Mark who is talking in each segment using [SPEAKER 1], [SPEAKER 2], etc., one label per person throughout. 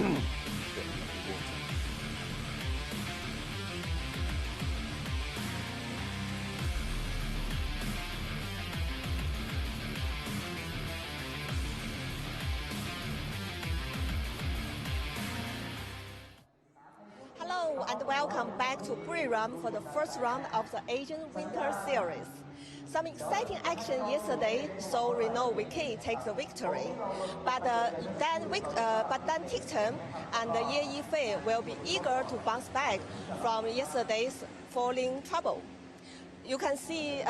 [SPEAKER 1] Hello and welcome back to Buriram for the first round of the Asian Winter Series. Some exciting action yesterday saw Renault Vicky take the victory, but Dan Ticktum and Ye Yifei will be eager to bounce back from yesterday's falling trouble. You can see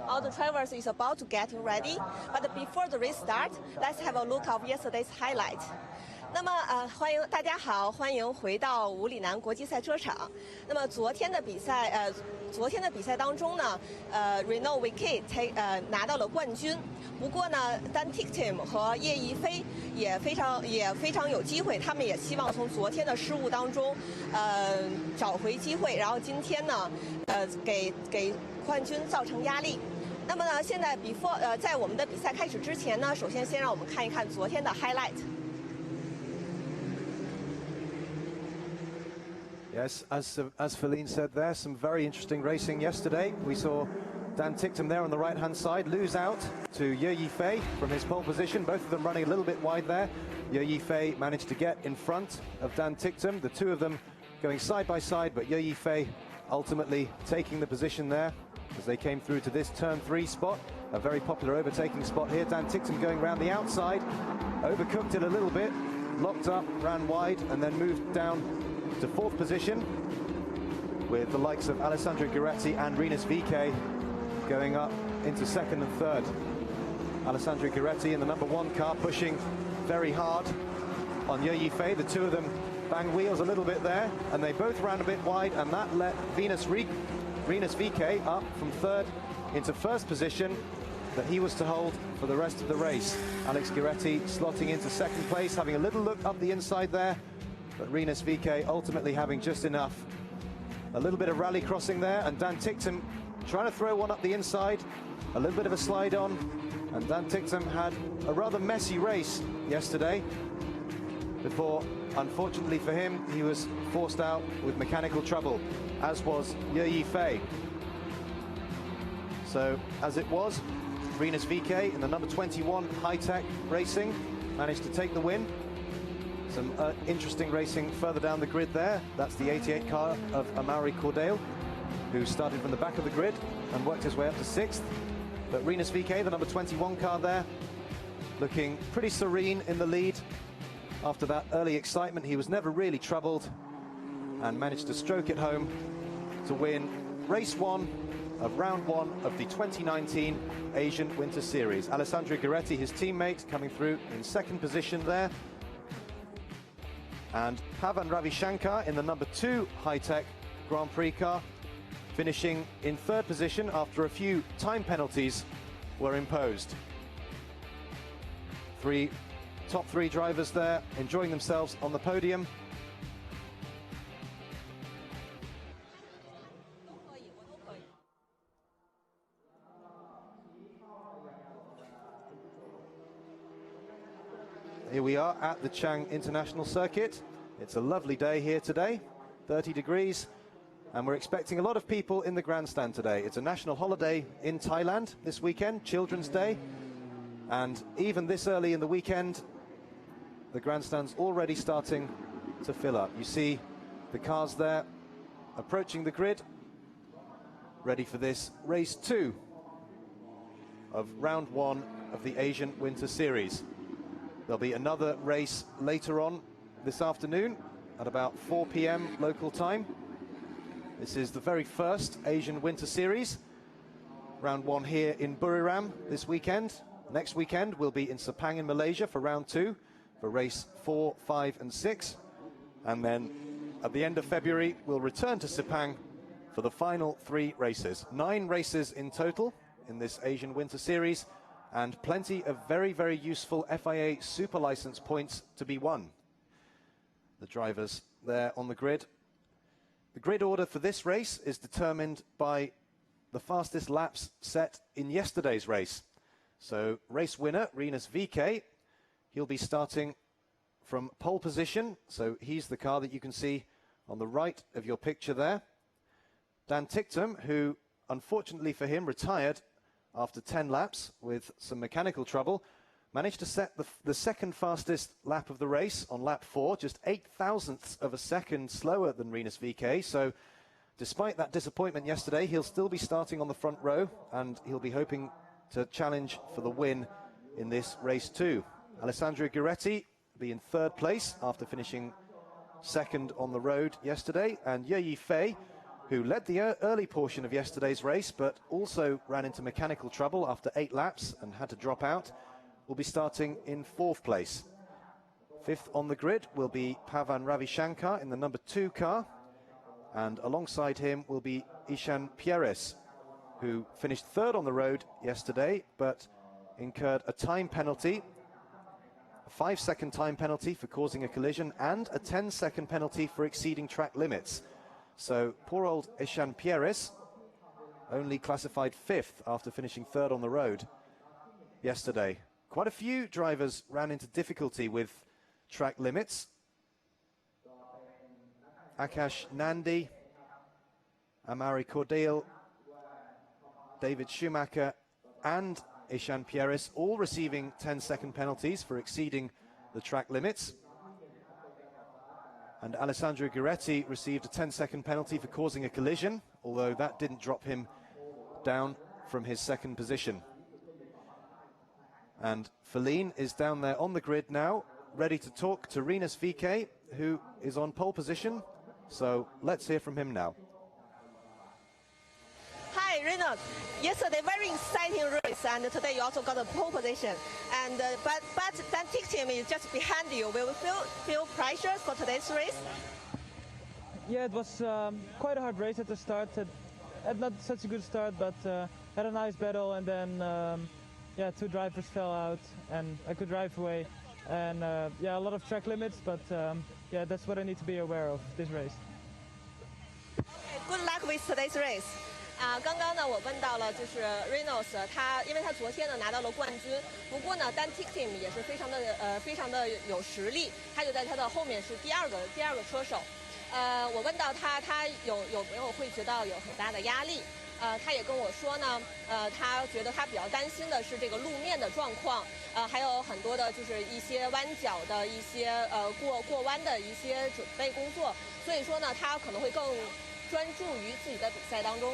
[SPEAKER 1] all the drivers is about to get ready, but before the race start, let's have a look of yesterday's highlight. 那么大家好，欢迎回到五里南国际赛车场。那么昨天的比赛当中呢，Renault Vicky拿到了冠军。不过呢Dan Ticktum和叶一飞也非常有机会，他们也希望从昨天的失误当中找回机会，然后今天呢给冠军造成压力。那么呢，现在在我们的比赛开始之前呢，首先先让我们看一看昨天的 highlight。
[SPEAKER 2] Yes, as Feline said there, some very interesting racing yesterday. We saw Dan Ticktum there on the right-hand side lose out to Ye Yifei from his pole position, both of them running a little bit wide there. Ye Yifei managed to get in front of Dan Ticktum, the two of them going side by side, but Ye Yifei ultimately taking the position there as they came through to this turn 3 spot, a very popular overtaking spot here. Dan Ticktum going around the outside, overcooked it a little bit, locked up, ran wide, and then moved down to 4th position, with the likes of Alessandro Guiretti and Rinus VeeKay going up into 2nd and 3rd. Alessandro Guiretti in the number 1 car pushing very hard on Ye Yifei. The two of them banged wheels a little bit there, and they both ran a bit wide, and that let Rinus VeeKay up from 3rd into 1st position that he was to hold for the rest of the race. Alex Guiretti slotting into 2nd place, having a little look up the inside there, but Rinus VeeKay ultimately having just enough. A little bit of rally crossing there, and Dan Ticktum trying to throw one up the inside. A little bit of a slide on, and Dan Ticktum had a rather messy race yesterday before, unfortunately for him, he was forced out with mechanical trouble, as was Ye Yifei. So, as it was, Rinus VeeKay in the number 21 high-tech racing managed to take the win. Some interesting racing further down the grid there. That's the 88 car of Amaury Cordale, who started from the back of the grid and worked his way up to 6th. But Rinus VeeKay, the number 21 car there, looking pretty serene in the lead. After that early excitement, he was never really troubled and managed to stroke it home to win race 1 of round 1 of the 2019 Asian Winter Series. Alessandro Guiretti, his teammate, coming through in 2nd position there. And Pavan Ravishankar in the number 2 high-tech Grand Prix car, finishing in 3rd position after a few time penalties were imposed. Top three drivers there enjoying themselves on the podium. Here we are at the Chang International Circuit. It's a lovely day here today, 30 degrees, and we're expecting a lot of people in the grandstand today. It's a national holiday in Thailand this weekend, Children's Day, and even this early in the weekend, the grandstand's already starting to fill up. You see the cars there approaching the grid, ready for this race 2 of round 1 of the Asian Winter Series. There'll be another race later on this afternoon at about 4 p.m. local time. This is the very first Asian Winter Series. Round 1 here in Buriram this weekend. Next weekend we'll be in Sepang in Malaysia for round 2 for race 4, 5 and 6. And then at the end of February we'll return to Sepang for the final 3 races. 9 races in total in this Asian Winter Series, and plenty of very, very useful FIA super license points to be won. The drivers there on the grid. The grid order for this race is determined by the fastest laps set in yesterday's race. So race winner Rinus VeeKay, he'll be starting from pole position, so he's the car that you can see on the right of your picture there. Dan Ticktum, who unfortunately for him retired after 10 laps with some mechanical trouble, managed to set the second fastest lap of the race on lap 4, just 0.08 of a second slower than Rinus VeeKay. So despite that disappointment yesterday, he'll still be starting on the front row, and he'll be hoping to challenge for the win in this race too. Alessandro Guiretti will be in third place after finishing second on the road yesterday, and Ye Fei, who led the early portion of yesterday's race but also ran into mechanical trouble after 8 laps and had to drop out, will be starting in fourth place. Fifth on the grid will be Pavan Ravishankar in the number 2 car, and alongside him will be Ishan Pieres, who finished third on the road yesterday but incurred a time penalty, a 5-second time penalty for causing a collision and a 10-second penalty for exceeding track limits. So poor old Ishan Pieres only classified 5th after finishing third on the road yesterday. Quite a few drivers ran into difficulty with track limits. Akash Nandi, Amari Cordeal, David Schumacher and Ishan Pieres all receiving 10-second penalties for exceeding the track limits. And Alessandro Guiretti received a 10-second penalty for causing a collision, although that didn't drop him down from his second position. And Feline is down there on the grid now, ready to talk to Rinus VeeKay, who is on pole position. So let's hear from him now.
[SPEAKER 1] Hi, Rinus. Yesterday, very exciting race, and today you also got a pole position. And but Dan Ticktum is just behind you. Will you feel pressure for today's race?
[SPEAKER 3] Yeah, it was quite a hard race at the start. Had not such a good start, but had a nice battle, and then yeah, 2 drivers fell out, and I could drive away. And yeah, a lot of track limits, but yeah, that's what I need to be aware of this race.
[SPEAKER 1] Okay, good luck with today's race. 刚刚呢，我问到了就是 Rinus， 因为他昨天呢拿到了冠军，不过呢Dan Ticktum也是非常的有实力，他就在他的后面是第二个车手。我问到他有没有会觉得有很大的压力？他也跟我说呢，他觉得他比较担心的是这个路面的状况，还有很多的就是一些弯角的一些过弯的一些准备工作，所以说呢，他可能会更专注于自己的比赛当中。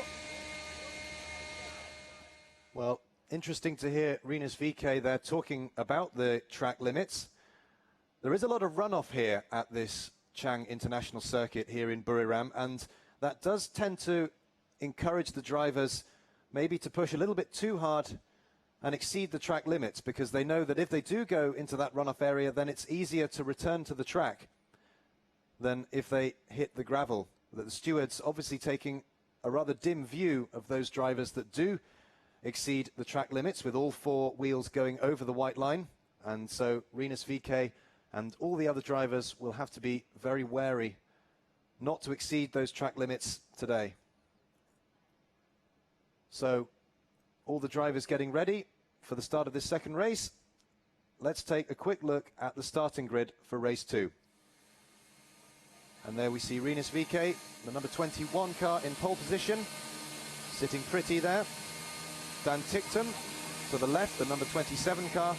[SPEAKER 2] Well, interesting to hear Rinus VeeKay there talking about the track limits. There is a lot of runoff here at this Chang International Circuit here in Buriram, and that does tend to encourage the drivers maybe to push a little bit too hard and exceed the track limits, because they know that if they do go into that runoff area, then it's easier to return to the track than if they hit the gravel. That the stewards obviously taking a rather dim view of those drivers that do exceed the track limits, with all 4 wheels going over the white line. And so Rinus VeeKay and all the other drivers will have to be very wary not to exceed those track limits today. So all the drivers getting ready for the start of this second race. Let's take a quick look at the starting grid for race 2. And there we see Rinus VeeKay, the number 21 car in pole position, sitting pretty there. Dan Ticktum to the left, the number 27 car,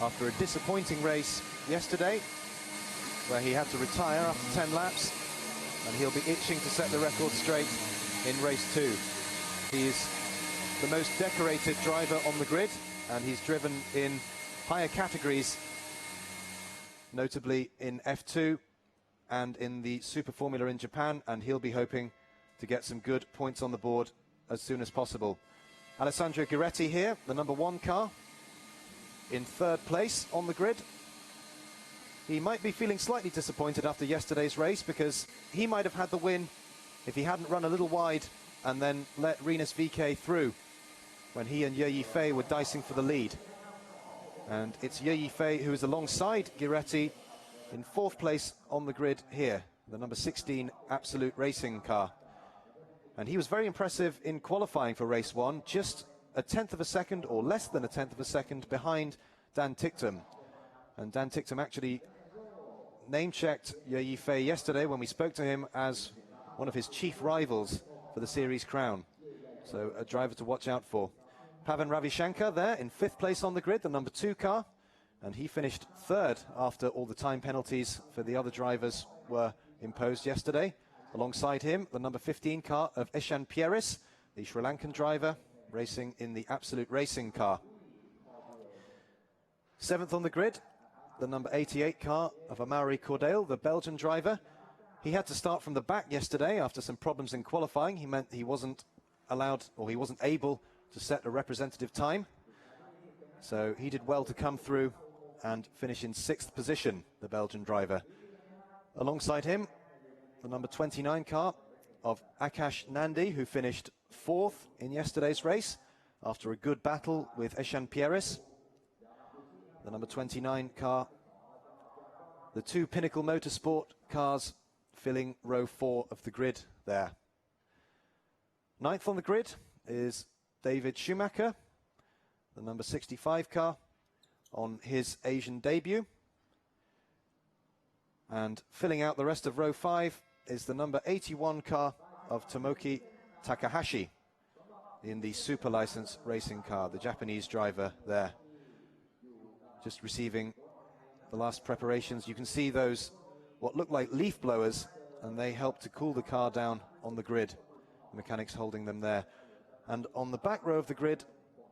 [SPEAKER 2] after a disappointing race yesterday, where he had to retire after 10 laps, and he'll be itching to set the record straight in race 2. He's the most decorated driver on the grid, and he's driven in higher categories, notably in F2 and in the Super Formula in Japan, and he'll be hoping to get some good points on the board as soon as possible. Alessandro Guiretti here, the number 1 car, in third place on the grid. He might be feeling slightly disappointed after yesterday's race, because he might have had the win if he hadn't run a little wide and then let Rinus VeeKay through when he and Ye Fei were dicing for the lead. And it's Ye Fei who is alongside Guiretti in fourth place on the grid here, the number 16 Absolute Racing car. And he was very impressive in qualifying for race 1, just a tenth of a second or less than a tenth of a second behind Dan Ticktum. And Dan Ticktum actually name-checked Ye Yifei yesterday when we spoke to him as one of his chief rivals for the series crown. So a driver to watch out for. Pavan Ravishankar there in 5th place on the grid, the number 2 car. And he finished 3rd after all the time penalties for the other drivers were imposed yesterday. Alongside him, the number 15 car of Eshan Pieris, the Sri Lankan driver, racing in the Absolute Racing car. 7th on the grid, the number 88 car of Amaury Cordale, the Belgian driver. He had to start from the back yesterday after some problems in qualifying. He meant he wasn't allowed, or he wasn't able to set a representative time. So he did well to come through and finish in 6th position, the Belgian driver. Alongside him, the number 29 car of Akash Nandi, who finished 4th in yesterday's race after a good battle with Eshan Pieris. The number 29 car, the 2 Pinnacle Motorsport cars filling row 4 of the grid there. 9th on the grid is David Schumacher, the number 65 car, on his Asian debut. And filling out the rest of row 5 is the number 81 car of Tomoki Takahashi in the Super License racing car, the Japanese driver there. Just receiving the last preparations. You can see those, what look like leaf blowers, and they help to cool the car down on the grid. The mechanics holding them there. And on the back row of the grid,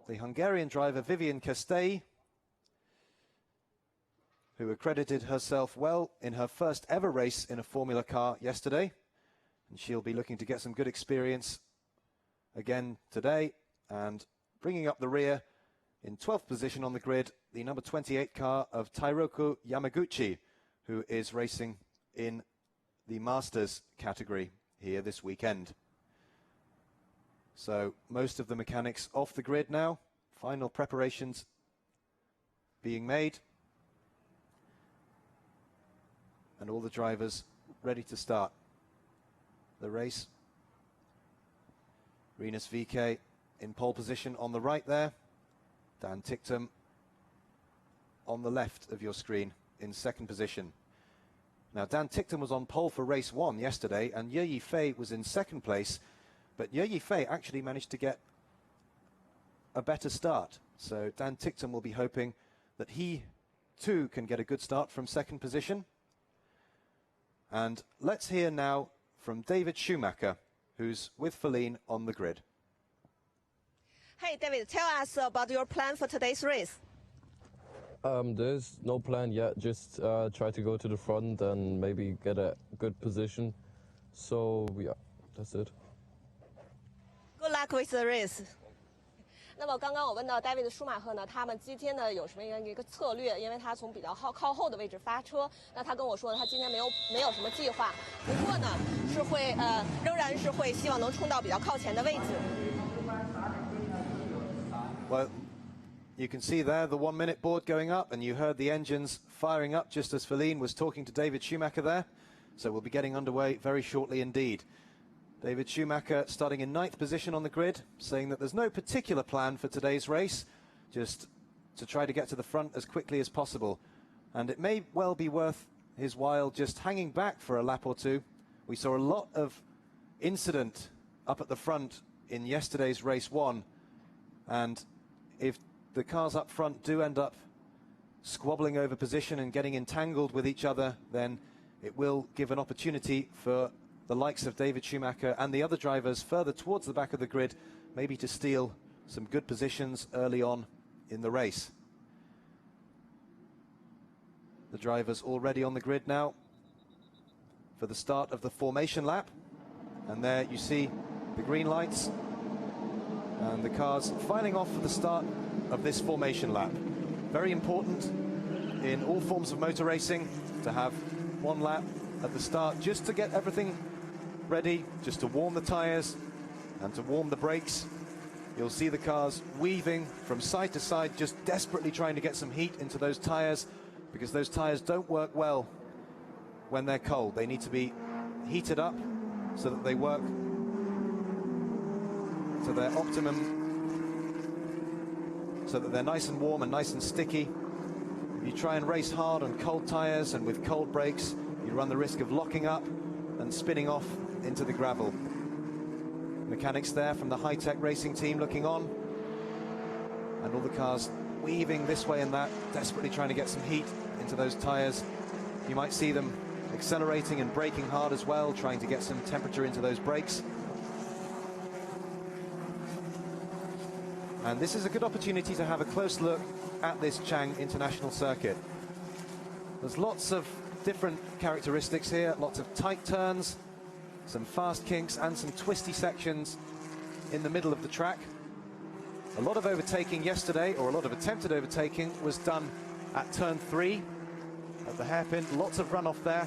[SPEAKER 2] the Hungarian driver Vivian Castelli, who accredited herself well in her first ever race in a Formula car yesterday. And she'll be looking to get some good experience again today. And bringing up the rear in 12th position on the grid, the number 28 car of Tairoku Yamaguchi, who is racing in the Masters category here this weekend. So most of the mechanics off the grid now. Final preparations being made. And all the drivers ready to start the race. Rinus VK in pole position on the right there. Dan Ticktum on the left of your screen in 2nd position. Now Dan Ticktum was on pole for race 1 yesterday, and Ye Yifei was in 2nd place, but Ye Yifei actually managed to get a better start. So Dan Ticktum will be hoping that he too can get a good start from 2nd position. And let's hear now from David Schumacher, who's with Feline on the grid.
[SPEAKER 1] Hey, David, tell us about your plan for today's race.
[SPEAKER 4] There's no plan yet, just try to go to the front and maybe get a good position. So, yeah, that's it.
[SPEAKER 1] Good luck with the race. 那么刚刚我问到 David 舒马赫呢，他们今天呢有什么一个策略？因为他从比较靠后的位置发车，那他跟我说他今天没有什么计划，不过呢是会仍然是会希望能冲到比较靠前的位置。
[SPEAKER 2] Well, you can see there the 1-minute board going up, and you heard the engines firing up just as Feline was talking to David Schumacher there. So we'll be getting underway very shortly indeed. David Schumacher starting in 9th position on the grid, saying that there's no particular plan for today's race, just to try to get to the front as quickly as possible. And it may well be worth his while just hanging back for a lap or two. We saw a lot of incident up at the front in yesterday's race 1, and if the cars up front do end up squabbling over position and getting entangled with each other, then it will give an opportunity for the likes of David Schumacher and the other drivers further towards the back of the grid, maybe to steal some good positions early on in the race. The drivers already on the grid now for the start of the formation lap. And there you see the green lights and the cars filing off for the start of this formation lap. Very important in all forms of motor racing to have one lap at the start just to get everything ready, just to warm the tires and to warm the brakes. You'll see the cars weaving from side to side, just desperately trying to get some heat into those tires, because those tires don't work well when they're cold. They need to be heated up so that they work to their optimum, so that they're nice and warm and nice and sticky. you try and race hard on cold tyres and with cold brakes, you run the risk of locking up and spinning off into the gravel. Mechanics there from the high-tech racing team looking on, and all the cars weaving this way and that, desperately trying to get some heat into those tyres. You might see them accelerating and braking hard as well, trying to get some temperature into those brakes. And this is a good opportunity to have a close look at this Chang International Circuit. There's lots of different characteristics here, lots of tight turns, some fast kinks and some twisty sections in the middle of the track. A lot of overtaking yesterday, or a lot of attempted overtaking, was done at turn 3 at the hairpin. Lots of runoff there,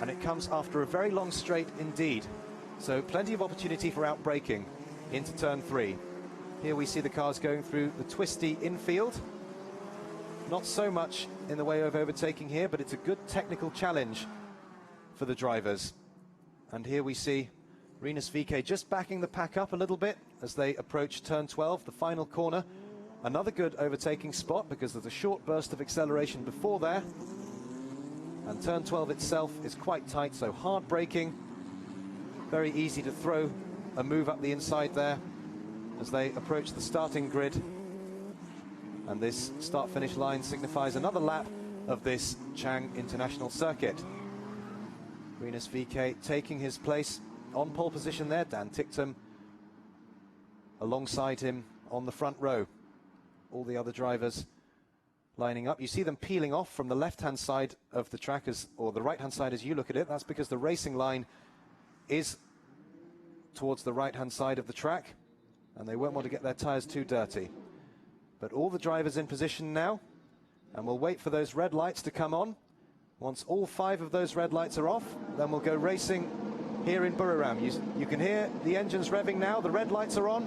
[SPEAKER 2] and it comes after a very long straight indeed. So plenty of opportunity for outbraking into turn 3. Here we see the cars going through the twisty infield. Not so much in the way of overtaking here, but it's a good technical challenge for the drivers. And here we see Rinus VeeKay just backing the pack up a little bit as they approach turn 12, the final corner. Another good overtaking spot because there's a short burst of acceleration before there. And turn 12 itself is quite tight, so hard braking. Very easy to throw a move up the inside there as they approach the starting grid. And this start-finish line signifies another lap of this Chang International Circuit. Rinus VeeKay taking his place on pole position there. Dan Ticktum alongside him on the front row. All the other drivers lining up. You see them peeling off from the left-hand side of the track, or the right-hand side as you look at it. That's because the racing line is towards the right-hand side of the track, and they won't want to get their tyres too dirty. But all the drivers in position now, and we'll wait for those red lights to come on. Once all 5 of those red lights are off, then we'll go racing here in Buriram. You can hear the engines revving now, the red lights are on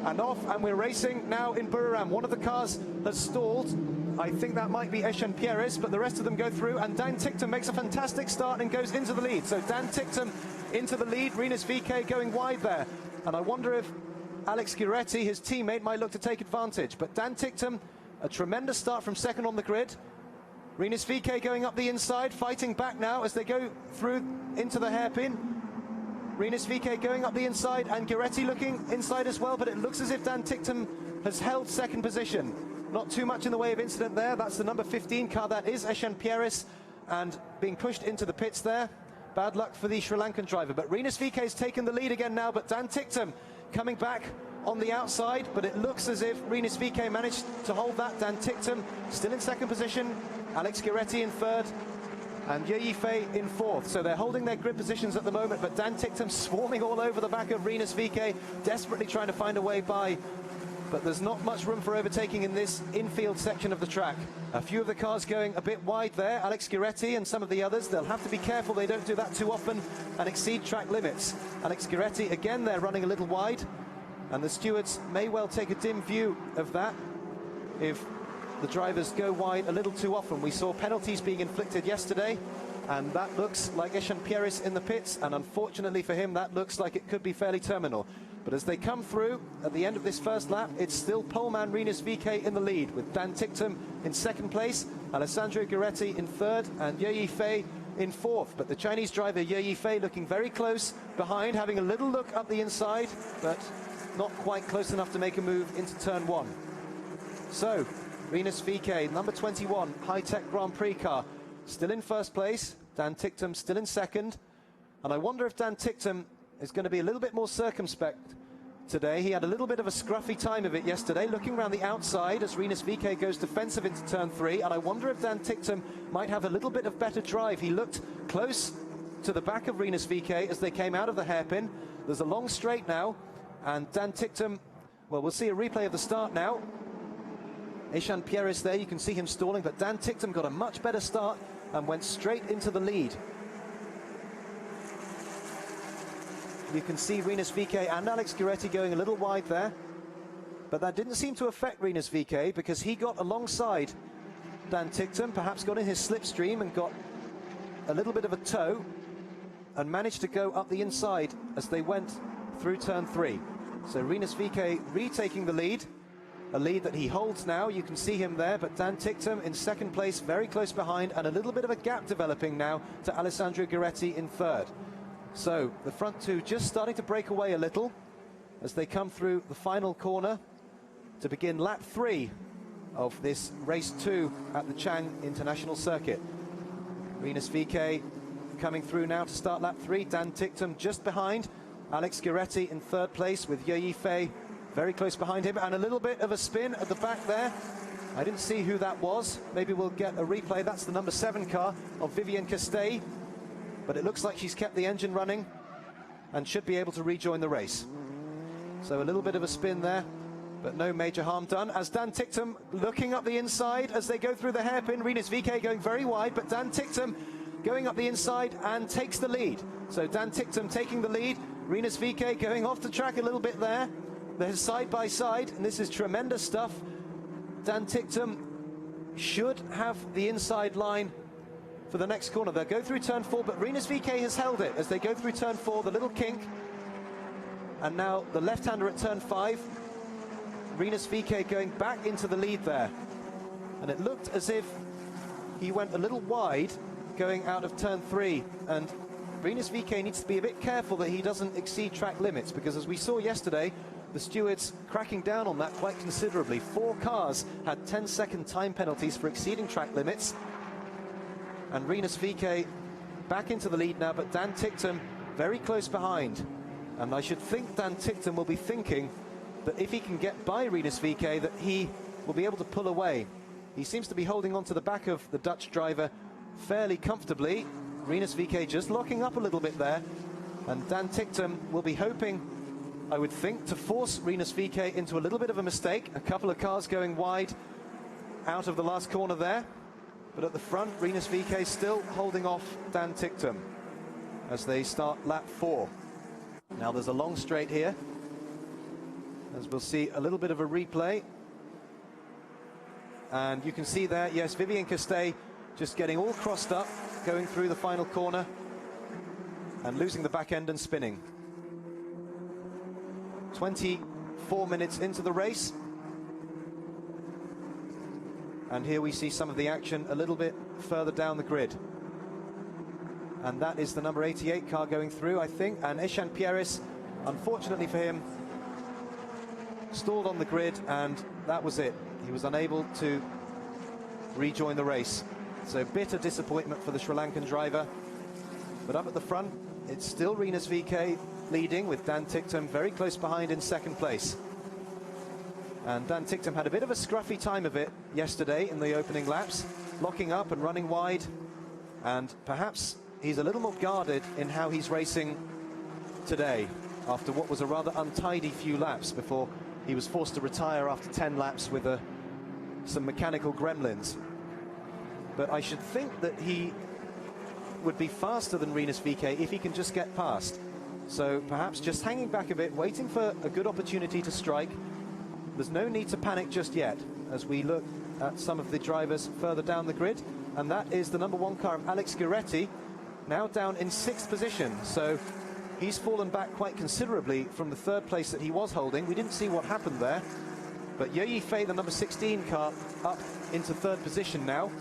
[SPEAKER 2] and off, and we're racing now in Buriram. One of the cars has stalled. I think that might be Eshan Pieris, but the rest of them go through, and Dan Ticktum makes a fantastic start and goes into the lead. So Dan Ticktum into the lead, Rinus VeeKay going wide there. And I wonder if Alex Guiretti, his teammate, might look to take advantage. But Dan Ticktum, a tremendous start from second on the grid. Rinus VeeKay going up the inside, fighting back now as they go through into the hairpin. Rinus VeeKay going up the inside, and Guiretti looking inside as well, but it looks as if Dan Ticktum has held second position. Not too much in the way of incident there. That's the number 15 car, that is Eshan Pieris, and being pushed into the pits there. Bad luck for the Sri Lankan driver, but Rinus VeeKay's taken the lead again now, but Dan Ticktum coming back on the outside, but it looks as if Rinus VeeKay managed to hold that. Dan Ticktum still in second position, Alex Guiretti in third, and Ye Yifei in fourth. So they're holding their grid positions at the moment, but Dan Ticktum swarming all over the back of Rinus VeeKay, desperately trying to find a way by. But there's not much room for overtaking in this infield section of the track. A few of the cars going a bit wide there, Alex Guiretti and some of the others. They'll have to be careful they don't do that too often and exceed track limits. Alex Guiretti, again, they're running a little wide, and the stewards may well take a dim view of that if the drivers go wide a little too often. We saw penalties being inflicted yesterday, and that looks like Eshan Pieris in the pits, and unfortunately for him, that looks like it could be fairly terminal. But as they come through at the end of this first lap, it's still poleman Rinus VeeKay in the lead, with Dan Ticktum in second place, Alessandro Guiretti in third, and Ye Yifei in fourth. But the Chinese driver Ye Yifei looking very close behind, having a little look up the inside, but not quite close enough to make a move into turn 1. So Rinus VeeKay, number 21, high-tech Grand Prix car, still in first place. Dan Ticktum still in second. And I wonder if Dan Ticktum is going to be a little bit more circumspect today. He had a little bit of a scruffy time of it yesterday, looking around the outside as Rinus VeeKay goes defensive into turn 3. And I wonder if Dan Ticktum might have a little bit of better drive. He looked close to the back of Rinus VeeKay as they came out of the hairpin. There's a long straight now, and Dan Ticktum, well, we'll see a replay of the start now. Eshan Pieris there, you can see him stalling, but Dan Ticktum got a much better start and went straight into the lead. You can see Rinus VeeKay and Alex Guiretti going a little wide there, but that didn't seem to affect Rinus VeeKay because he got alongside Dan Ticktum, perhaps got in his slipstream and got a little bit of a tow and managed to go up the inside as they went through turn 3. So Rinus VeeKay retaking the lead, a lead that he holds now. You can see him there, but Dan Ticktum in second place, very close behind, and a little bit of a gap developing now to Alessandro Gueretti in third. So the front two just starting to break away a little as they come through the final corner to begin lap 3 of this race 2 at the Chang International Circuit. Rinus VeeKay coming through now to start lap 3. Dan Ticktum just behind. Alex Gueretti in third place with Ye Yifei very close behind him, and a little bit of a spin at the back there. I didn't see who that was. Maybe we'll get a replay. That's the number 7 car of Vivienne Castell, but it looks like she's kept the engine running and should be able to rejoin the race. So a little bit of a spin there, but no major harm done. As Dan Ticktum looking up the inside as they go through the hairpin. Rinus VeeKay going very wide, but Dan Ticktum going up the inside and takes the lead. So Dan Ticktum taking the lead. Rinus VeeKay going off the track a little bit there. They're side by side, and this is tremendous stuff. Dan Ticktum should have the inside line for the next corner. They'll go through turn 4, but Rinus VeeKay has held it as they go through turn 4, the little kink. And now the left-hander at turn 5. Rinus VeeKay going back into the lead there. And it looked as if he went a little wide going out of turn 3. And Rinus VeeKay needs to be a bit careful that he doesn't exceed track limits, because as we saw yesterday, the stewards cracking down on that quite considerably. 4 cars had 10-second time penalties for exceeding track limits. And Rinus VeeKay back into the lead now, but Dan Ticktum very close behind. And I should think Dan Ticktum will be thinking that if he can get by Rinus VeeKay, that he will be able to pull away. He seems to be holding on to the back of the Dutch driver fairly comfortably. Rinus VeeKay just locking up a little bit there. And Dan Ticktum will be hoping, I would think, to force Rinus VeeKay into a little bit of a mistake. A couple of cars going wide out of the last corner there. But at the front, Rinus VeeKay still holding off Dan Ticktum as they start lap 4. Now there's a long straight here, as we'll see a little bit of a replay. And you can see there, yes, Vivienne Castell just getting all crossed up, going through the final corner and losing the back end and spinning. 24 minutes into the race. And here we see some of the action a little bit further down the grid. And that is the number 88 car going through, I think. And Eshan Pieris, unfortunately for him, stalled on the grid, and that was it. He was unable to rejoin the race. So bitter disappointment for the Sri Lankan driver. But up at the front, it's still Rinus VeeKay leading, with Dan Ticktum very close behind in second place. And Dan Ticktum had a bit of a scruffy time of it yesterday in the opening laps, locking up and running wide. And perhaps he's a little more guarded in how he's racing today, after what was a rather untidy few laps before he was forced to retire after 10 laps with some mechanical gremlins. But I should think that he would be faster than Rinus VeeKay if he can just get past. So perhaps just hanging back a bit, waiting for a good opportunity to strike. There's no need to panic just yet as we look at some of the drivers further down the grid. And that is the number 1 car of Alex Gueretti, now down in 6th position. So he's fallen back quite considerably from the 3rd place that he was holding. We didn't see what happened there. But Ye Yifei, the number 16 car, up into 3rd position now.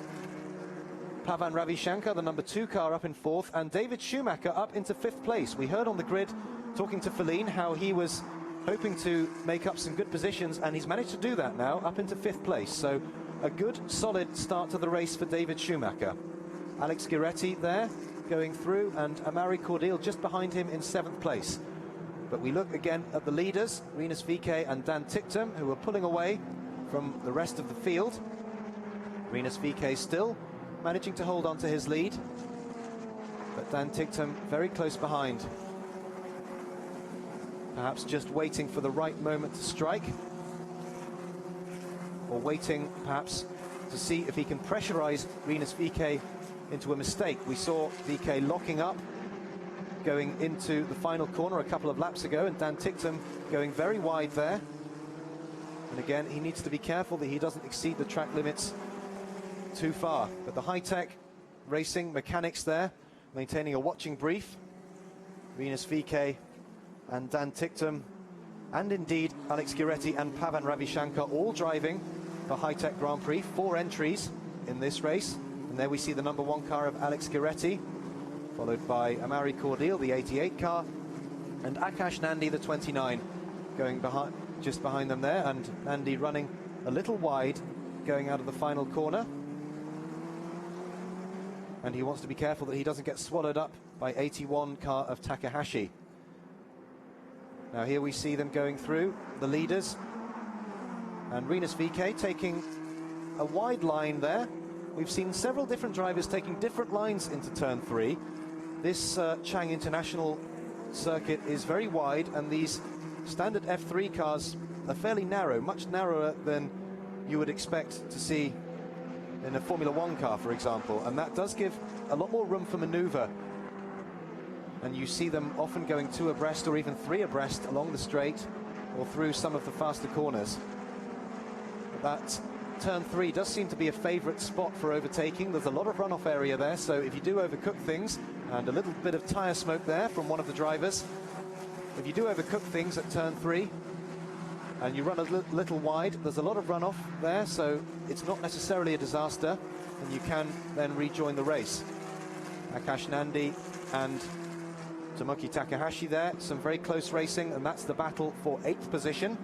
[SPEAKER 2] Pavan Ravishankar, the number 2 car, up in 4th. And David Schumacher up into 5th place. We heard on the grid, talking to Feline, how he was hoping to make up some good positions, and he's managed to do that now, up into 5th place. So a good, solid start to the race for David Schumacher. Alex Gueretti there, going through, and Amaury Cordeel just behind him in 7th place. But we look again at the leaders, Rinus VeeKay and Dan Ticktum, who are pulling away from the rest of the field. Rinus VeeKay still managing to hold on to his lead, but Dan Ticktum very close behind. Perhaps just waiting for the right moment to strike, or waiting perhaps to see if he can pressurize Rinus VeeKay into a mistake. We saw VeeKay locking up going into the final corner a couple of laps ago, and Dan Ticktum going very wide there. And again, he needs to be careful that he doesn't exceed the track limits too far. But the high-tech racing mechanics there, maintaining a watching brief. Rinus VeeKay and Dan Ticktum and indeed Alex Guiretti and Pavan Ravishankar all driving the High-Tech Grand Prix. 4 entries in this race, and there we see the number 1 car of Alex Guiretti, followed by Amaury Cordeel, the 88 car, and Akash Nandi, the 29, going just behind them there, and Nandi running a little wide going out of the final corner. And he wants to be careful that he doesn't get swallowed up by 81 car of Takahashi. Now here we see them going through the leaders, and Rinus VK taking a wide line there. We've seen several different drivers taking different lines into turn 3. This Chang International circuit is very wide, and these standard F3 cars are fairly narrow, much narrower than you would expect to see in a Formula 1 car, for example, and that does give a lot more room for maneuver. And you see them often going 2 abreast or even 3 abreast along the straight or through some of the faster corners. But that turn 3 does seem to be a favourite spot for overtaking. There's a lot of runoff area there, so if you do overcook things, and a little bit of tyre smoke there from one of the drivers, if you do overcook things at turn 3 and you run a little wide, there's a lot of runoff there, so it's not necessarily a disaster, and you can then rejoin the race. Akash Nandi and Tomoki Takahashi there, some very close racing, and that's the battle for 8th position.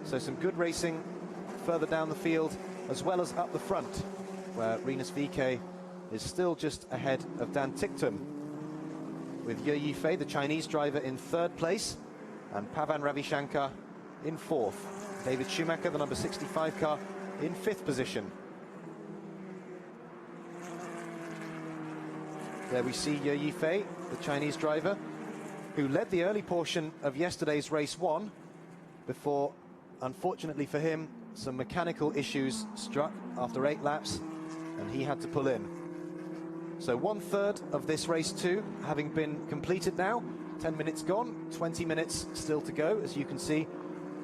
[SPEAKER 2] So some good racing further down the field, as well as up the front, where Rinus VK is still just ahead of Dan Ticktum, with Ye Yifei, the Chinese driver, in 3rd place, and Pavan Ravishankar in 4th. David Schumacher, the number 65 car, in 5th position. There we see Ye Yifei, the Chinese driver, who led the early portion of yesterday's race 1, before, unfortunately for him, some mechanical issues struck after 8 laps, and he had to pull in. So 1/3 of this race 2 having been completed now. 10 minutes gone, 20 minutes still to go, as you can see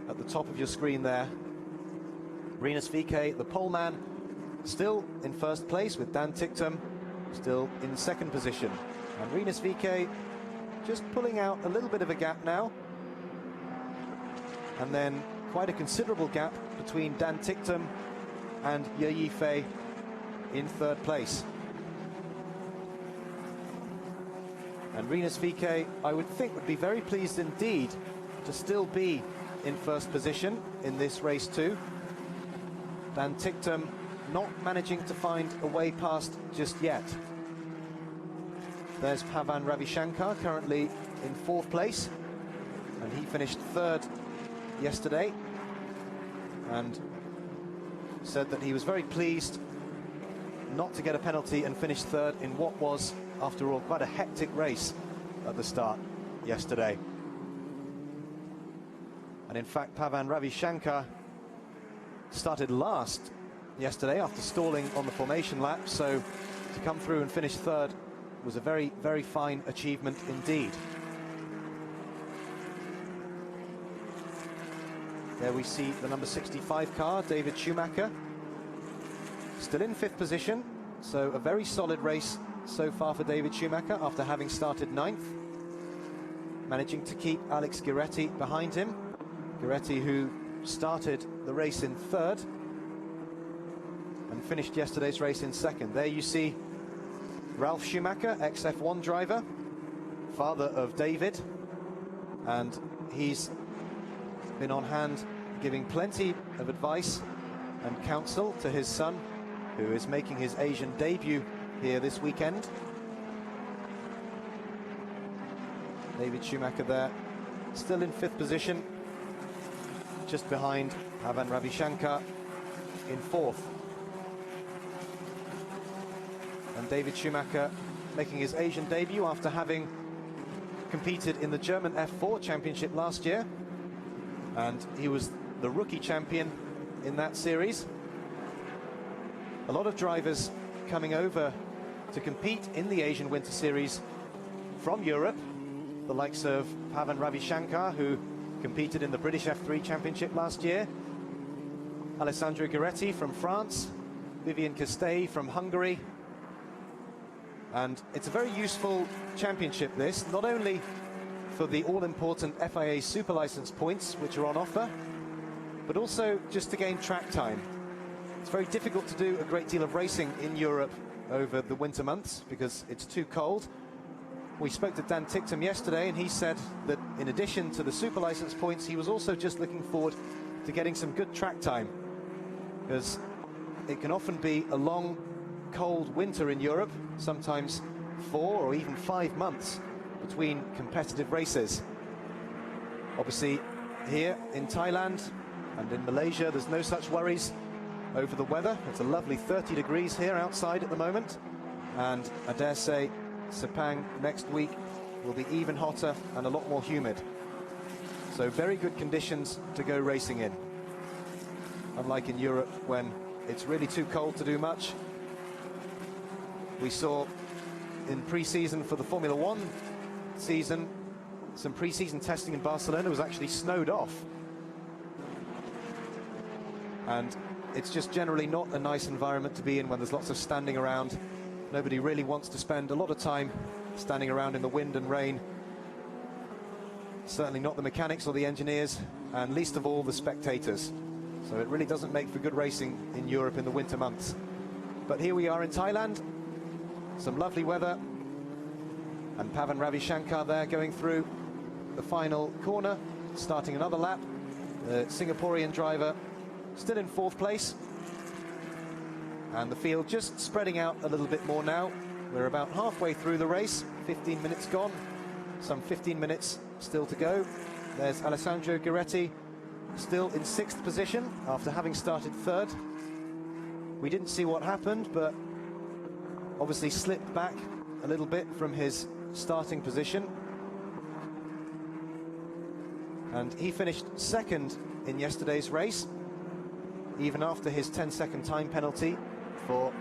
[SPEAKER 2] at the top of your screen there. Rinus VK, the pole man, still in 1st place, with Dan Ticktum still in 2nd position. And Rinus VK just pulling out a little bit of a gap now. And then quite a considerable gap between Dan Ticktum and Ye Yifei in 3rd place. And Rinus VK, I would think, would be very pleased indeed to still be in 1st position in this race 2. Dan Ticktum not managing to find a way past just yet. There's Pavan Ravishankar, currently in 4th place, and he finished 3rd yesterday, and said that he was very pleased not to get a penalty and finish 3rd in what was, after all, quite a hectic race at the start yesterday. And in fact, Pavan Ravishankar started last yesterday after stalling on the formation lap, so to come through and finish 3rd was a very, very fine achievement indeed. There we see the number 65 car, David Schumacher, still in 5th position, so a very solid race so far for David Schumacher after having started 9th, managing to keep Alex Guiretti behind him. Guiretti, who started the race in 3rd and finished yesterday's race in 2nd. There you see Ralf Schumacher, ex-F1 driver, father of David, and he's been on hand giving plenty of advice and counsel to his son, who is making his Asian debut here this weekend. David Schumacher there, still in 5th position, just behind Pavan Ravishankar in 4th. And David Schumacher making his Asian debut after having competed in the German F4 Championship last year, and he was the rookie champion in that series. A lot of drivers coming over to compete in the Asian Winter Series from Europe, the likes of Pavan Ravishankar, who competed in the British F3 Championship last year, Alessandro Guiretti from France, Vivian Castelli from Hungary. And it's a very useful championship, this, not only for the all-important FIA super license points, which are on offer, but also just to gain track time. It's very difficult to do a great deal of racing in Europe over the winter months because it's too cold. We spoke to Dan Ticktum yesterday, and he said that in addition to the super license points, he was also just looking forward to getting some good track time, because it can often be a long, cold winter in Europe, sometimes 4 or even 5 months between competitive races. Obviously, here in Thailand and in Malaysia, there's no such worries over the weather. It's a lovely 30 degrees here outside at the moment, and I dare say Sepang next week will be even hotter and a lot more humid. So very good conditions to go racing in. Unlike in Europe, when it's really too cold to do much. We saw in pre-season for the Formula One season, some pre-season testing in Barcelona was actually snowed off. And it's just generally not a nice environment to be in when there's lots of standing around. Nobody really wants to spend a lot of time standing around in the wind and rain. Certainly not the mechanics or the engineers, and least of all the spectators. So it really doesn't make for good racing in Europe in the winter months. But here we are in Thailand, some lovely weather, and Pavan Ravishankar there going through the final corner, starting another lap. The Singaporean driver still in 4th place. And the field just spreading out a little bit more now. We're about halfway through the race, 15 minutes gone, some 15 minutes still to go. There's Alessandro Guiretti, still in 6th position after having started 3rd. We didn't see what happened, but obviously slipped back a little bit from his starting position. And he finished 2nd in yesterday's race, even after his 10-second time penalty for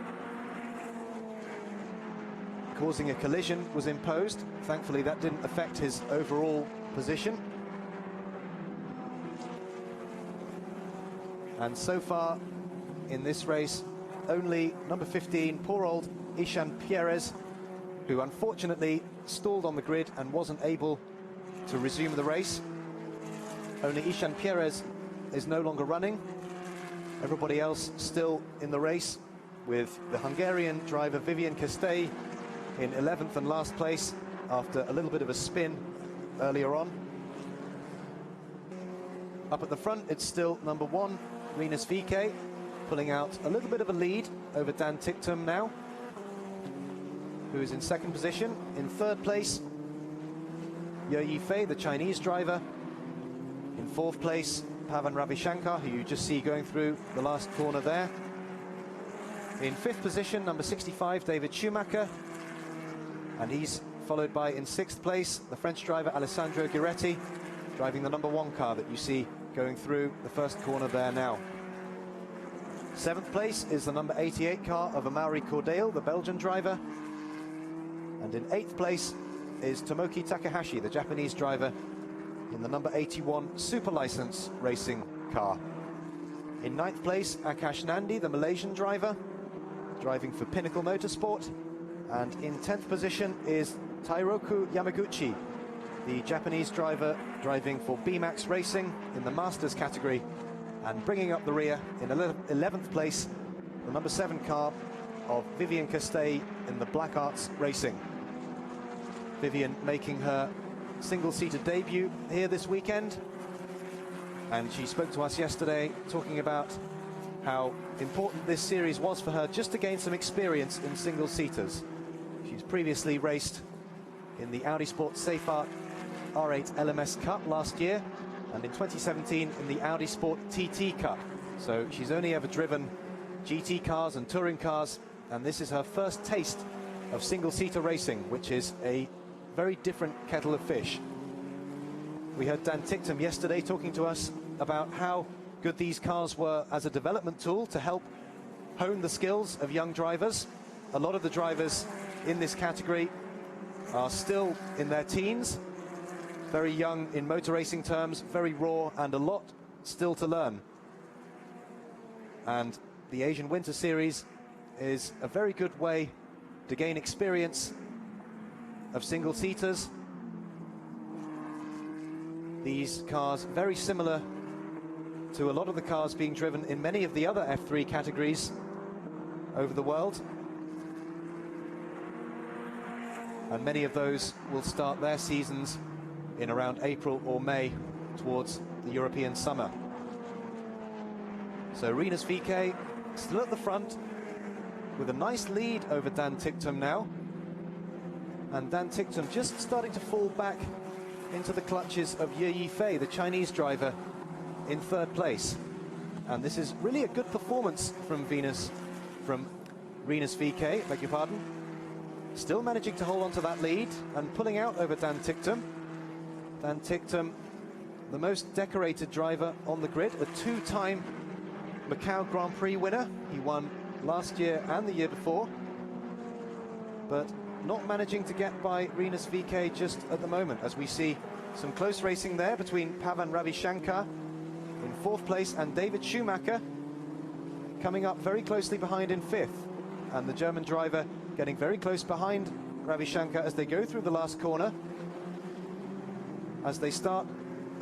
[SPEAKER 2] causing a collision was imposed. Thankfully, that didn't affect his overall position. And so far in this race, only number 15, poor old Ishan Pierres, who unfortunately stalled on the grid and wasn't able to resume the race. Only Ishan Pierres is no longer running. Everybody else still in the race, with the Hungarian driver Vivian Castay in 11th and last place after a little bit of a spin earlier on. Up at the front, it's still number 1, Rinus VK, pulling out a little bit of a lead over Dan Ticktum now, who is in 2nd position. In 3rd place, Ye Yifei, the Chinese driver. In 4th place, Pavan Ravishankar, who you just see going through the last corner there. In 5th position, number 65, David Schumacher. And he's followed by, in 6th place, the French driver Alessandro Guiretti, driving the number 1 car that you see going through the first corner there now. 7th place is the number 88 car of Amaury Cordale, the Belgian driver. And in 8th place is Tomoki Takahashi, the Japanese driver, in the number 81 Super License racing car. In 9th place, Akash Nandi, the Malaysian driver, driving for Pinnacle Motorsport. And in 10th position is Tairoku Yamaguchi, the Japanese driver driving for BMAX Racing in the Masters category. And bringing up the rear in 11th place, the number 7 car of Vivian Castay in the Black Arts Racing. Vivian making her single-seater debut here this weekend, and she spoke to us yesterday talking about how important this series was for her just to gain some experience in single-seaters. She's previously raced in the Audi Sport Seyfert R8 LMS Cup last year, and in 2017 in the Audi Sport TT Cup. So she's only ever driven GT cars and touring cars, and this is her first taste of single-seater racing, which is a very different kettle of fish. We heard Dan Ticktum yesterday talking to us about how good these cars were as a development tool to help hone the skills of young drivers. A lot of the drivers in this category are still in their teens, very young in motor racing terms, very raw, and a lot still to learn. And the Asian Winter Series is a very good way to gain experience of single-seaters These cars very similar to a lot of the cars being driven in many of the other F3 categories over the world. And many of those will start their seasons in around April or May towards the European summer. So Rinus VeeKay still at the front with a nice lead over Dan Ticktum now. And Dan Ticktum just starting to fall back into the clutches of Ye Yifei, the Chinese driver, in third place. And this is really a good performance from Rinus VeeKay, beg your pardon. Still managing to hold on to that lead and pulling out over Dan Ticktum. Dan Ticktum, the most decorated driver on the grid, a two-time Macau Grand Prix winner. He won last year and the year before, but not managing to get by Rinus VeeKay just at the moment, as we see some close racing there between Pavan Ravishankar in fourth place and David Schumacher coming up very closely behind in fifth, and the German driver getting very close behind Ravishankar as they go through the last corner, as they start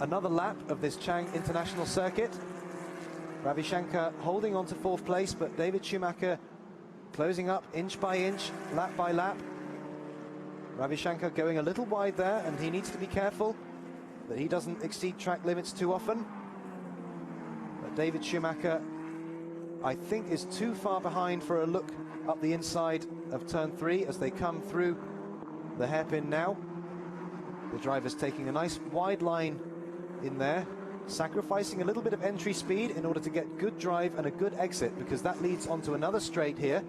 [SPEAKER 2] another lap of this Chang International Circuit. Ravishankar holding on to fourth place, but David Schumacher closing up inch by inch, lap by lap. Ravishankar going a little wide there, and he needs to be careful that he doesn't exceed track limits too often. But David Schumacher, I think, is too far behind for a look up the inside of turn 3 as they come through the hairpin now. The driver's taking a nice wide line in there, sacrificing a little bit of entry speed in order to get good drive and a good exit, because that leads onto another straight here.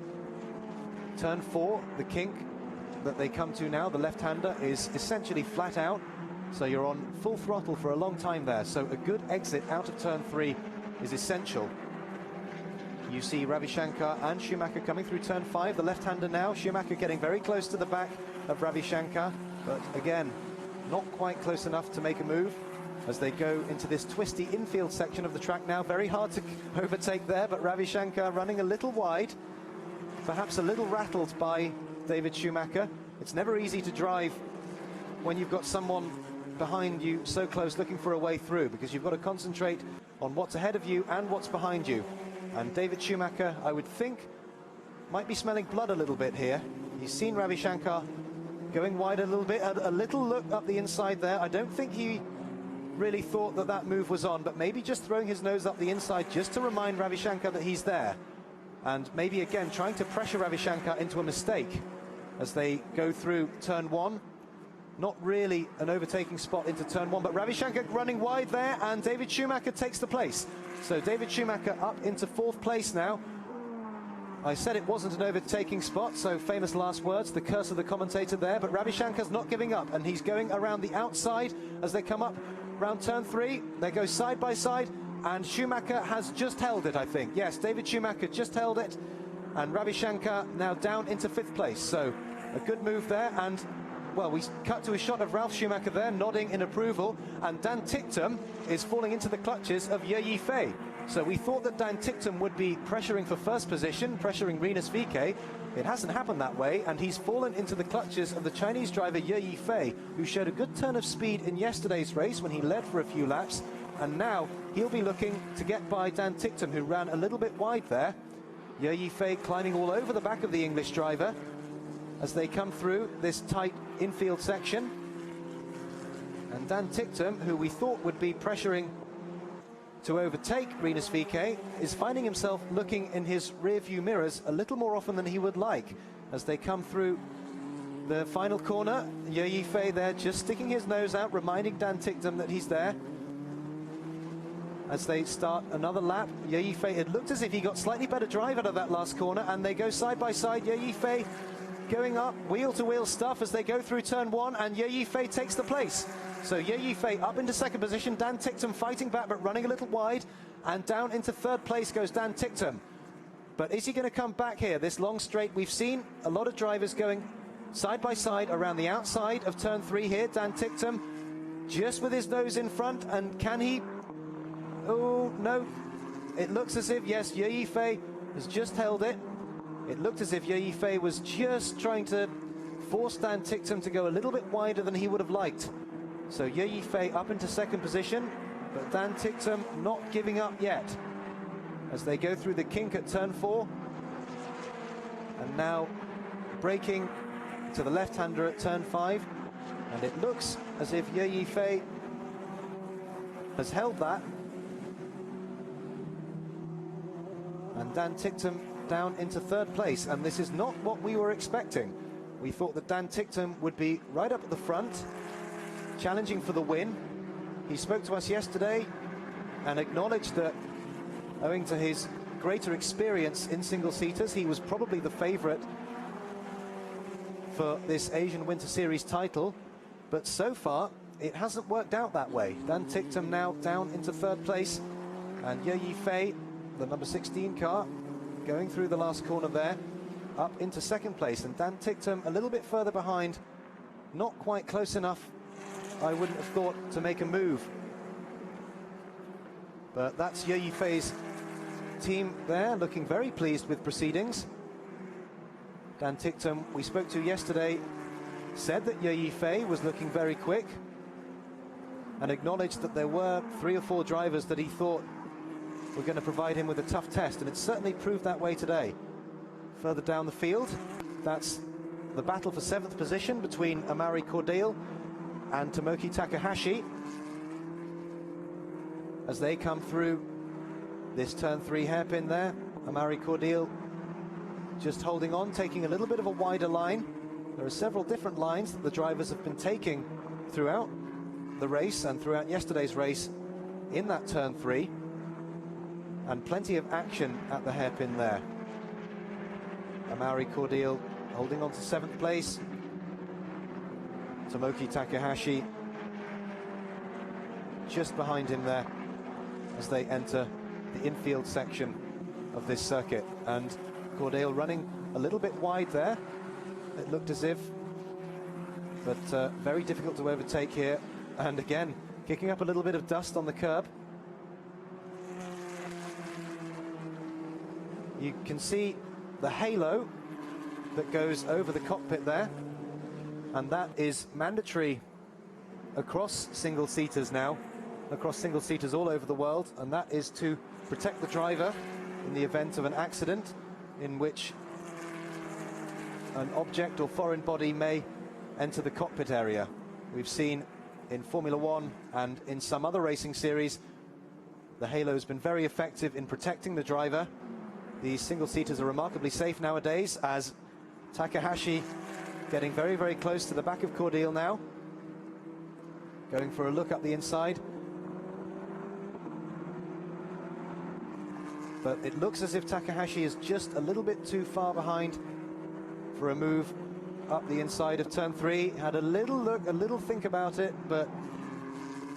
[SPEAKER 2] Turn 4, the kink that they come to now, the left-hander, is essentially flat out, so you're on full throttle for a long time there. So a good exit out of turn 3 is essential. You see Ravishankar and Schumacher coming through turn 5, the left-hander now. Schumacher getting very close to the back of Ravishankar, but again, not quite close enough to make a move as they go into this twisty infield section of the track now. Very hard to overtake there, but Ravishankar running a little wide, perhaps a little rattled by David Schumacher. It's never easy to drive when you've got someone behind you so close looking for a way through, because you've got to concentrate on what's ahead of you and what's behind you. And David Schumacher, I would think, might be smelling blood a little bit here. He's seen Ravishankar going wide a little bit, a little look up the inside there. I don't think he really thought that that move was on, but maybe just throwing his nose up the inside just to remind Ravishankar that he's there. And maybe again trying to pressure Ravishankar into a mistake as they go through turn 1. Not really an overtaking spot into turn 1, but Ravishankar running wide there, and David Schumacher takes the place. So David Schumacher up into fourth place now. I said it wasn't an overtaking spot, so famous last words, the curse of the commentator there, but Ravishankar's not giving up, and he's going around the outside as they come up round turn 3. They go side by side, and Schumacher has just held it, I think. Yes, David Schumacher just held it, and Ravishankar now down into fifth place. So a good move there, and well, we cut to a shot of Ralf Schumacher there, nodding in approval, and Dan Ticktum is falling into the clutches of Ye Yifei. So we thought that Dan Ticktum would be pressuring for first position, pressuring Rinus VeeKay. It hasn't happened that way, and he's fallen into the clutches of the Chinese driver Ye Yifei, who showed a good turn of speed in yesterday's race when he led for a few laps, and now he'll be looking to get by Dan Ticktum, who ran a little bit wide there. Ye Yifei climbing all over the back of the English driver as they come through this tight infield section. And Dan Ticktum, who we thought would be pressuring to overtake Rinus VeeKay, is finding himself looking in his rear-view mirrors a little more often than he would like as they come through the final corner. Ye Yifei there just sticking his nose out, reminding Dan Ticktum that he's there. As they start another lap, Ye Yifei, it looked as if he got slightly better drive out of that last corner, and they go side by side. Ye Yifei going up wheel-to-wheel stuff as they go through turn 1, and Ye Yifei takes the place. So Ye Yifei up into second position, Dan Ticktum fighting back but running a little wide, and down into third place goes Dan Ticktum. But is he going to come back here, this long straight? We've seen a lot of drivers going side by side around the outside of turn 3 here. Dan Ticktum just with his nose in front, and can he? Oh, no. It looks as if, yes, Ye Yifei has just held it. It looked as if Ye Yifei was just trying to force Dan Ticktum to go a little bit wider than he would have liked. So Ye Yifei up into second position, but Dan Ticktum not giving up yet as they go through the kink at turn 4. And now braking to the left-hander at turn 5. And it looks as if Ye Yifei has held that. And Dan Ticktum down into third place. And this is not what we were expecting. We thought that Dan Ticktum would be right up at the front, challenging for the win. He spoke to us yesterday and acknowledged that owing to his greater experience in single-seaters, he was probably the favourite for this Asian Winter Series title. But so far, it hasn't worked out that way. Dan Ticktum now down into third place, and Ye Yifei, the number 16 car, going through the last corner there, up into second place. And Dan Ticktum a little bit further behind, not quite close enough, I wouldn't have thought, to make a move. But that's Ye Yifei's team there, looking very pleased with proceedings. Dan Ticktum, we spoke to yesterday, said that Ye Yifei was looking very quick and acknowledged that there were 3 or 4 drivers that he thought were going to provide him with a tough test, and it certainly proved that way today. Further down the field, that's the battle for 7th position between Amari Cordeal and Tomoki Takahashi as they come through this turn 3 hairpin there. Amari Cordeal just holding on, taking a little bit of a wider line. There are several different lines that the drivers have been taking throughout the race and throughout yesterday's race in that turn 3, and plenty of action at the hairpin there. Amari Cordeal holding on to 7th place. Tomoki Takahashi just behind him there as they enter the infield section of this circuit. And Cordeal running a little bit wide there, it looked as if, but very difficult to overtake here. And again, kicking up a little bit of dust on the curb. You can see the halo that goes over the cockpit there, and that is mandatory across single-seaters now, across single-seaters all over the world, and that is to protect the driver in the event of an accident in which an object or foreign body may enter the cockpit area. We've seen in Formula One and in some other racing series, the halo has been very effective in protecting the driver. These single-seaters are remarkably safe nowadays, as Takahashi getting very, very close to the back of Cordeal now. Going for a look up the inside. But it looks as if Takahashi is just a little bit too far behind for a move up the inside of turn 3. Had a little look, a little think about it, but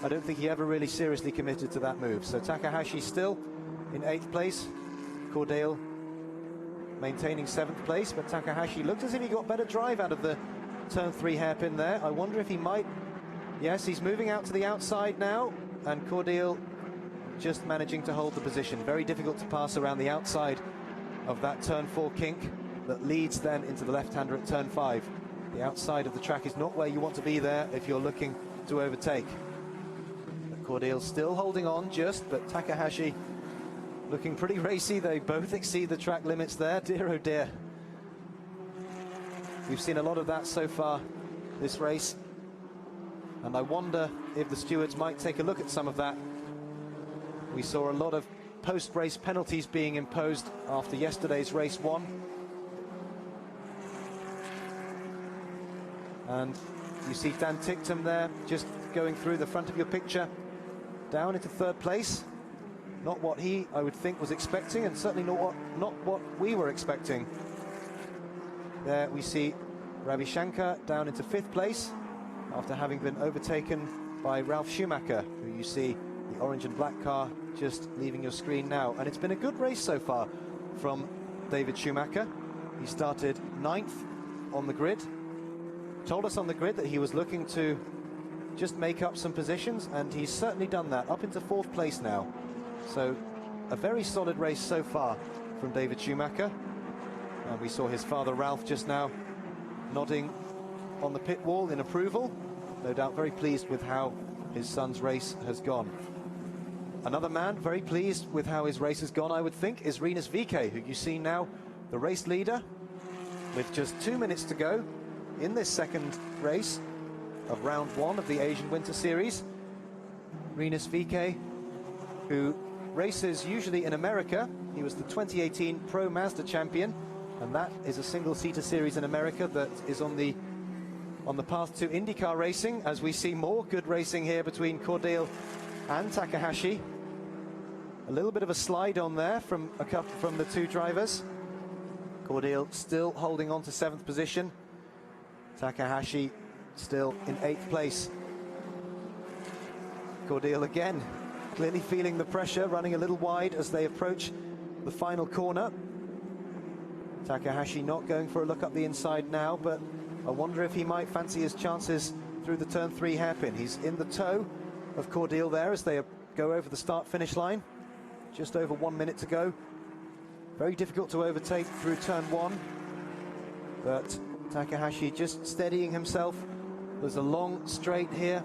[SPEAKER 2] I don't think he ever really seriously committed to that move. So Takahashi still in 8th place. Cordeal maintaining 7th place, but Takahashi looked as if he got better drive out of the turn 3 hairpin there. I wonder if he might. Yes, he's moving out to the outside now, and Cordeal just managing to hold the position. Very difficult to pass around the outside of that turn 4 kink that leads then into the left-hander at turn 5. The outside of the track is not where you want to be there if you're looking to overtake. But Cordeal still holding on just, but Takahashi looking pretty racy. They both exceed the track limits there. Dear oh dear. We've seen a lot of that so far this race, and I wonder if the stewards might take a look at some of that. We saw a lot of post-race penalties being imposed after yesterday's race 1. And you see Dan Ticktum there just going through the front of your picture, down into 3rd place. Not what he, I would think, was expecting, and certainly not what we were expecting. There we see Ravi Shankar down into 5th place after having been overtaken by Ralf Schumacher, who you see the orange and black car just leaving your screen now. And it's been a good race so far from David Schumacher. He started 9th on the grid, told us on the grid that he was looking to just make up some positions, and he's certainly done that, up into 4th place now. So a very solid race so far from David Schumacher. And we saw his father Ralph just now nodding on the pit wall in approval. no doubt very pleased with how his son's race has gone. Another man very pleased with how his race has gone, I would think, is Rinus VeeKay, who you see now, the race leader, with just 2 minutes to go in this second race of round 1 of the Asian Winter Series. Rinus VeeKay, who races usually in America. He was the 2018 Pro Mazda champion, and that is a single-seater series in America that is on the path to IndyCar racing, as we see more good racing here between Cordeel and Takahashi. A little bit of a slide on there from the two drivers. Cordeel still holding on to 7th position. Takahashi still in 8th place. Cordeel again clearly feeling the pressure, running a little wide as they approach the final corner. Takahashi not going for a look up the inside now, but I wonder if he might fancy his chances through the turn 3 hairpin. He's in the toe of Cordeel there as they go over the start-finish line. Just over 1 minute to go. Very difficult to overtake through turn 1, but Takahashi just steadying himself. There's a long straight here,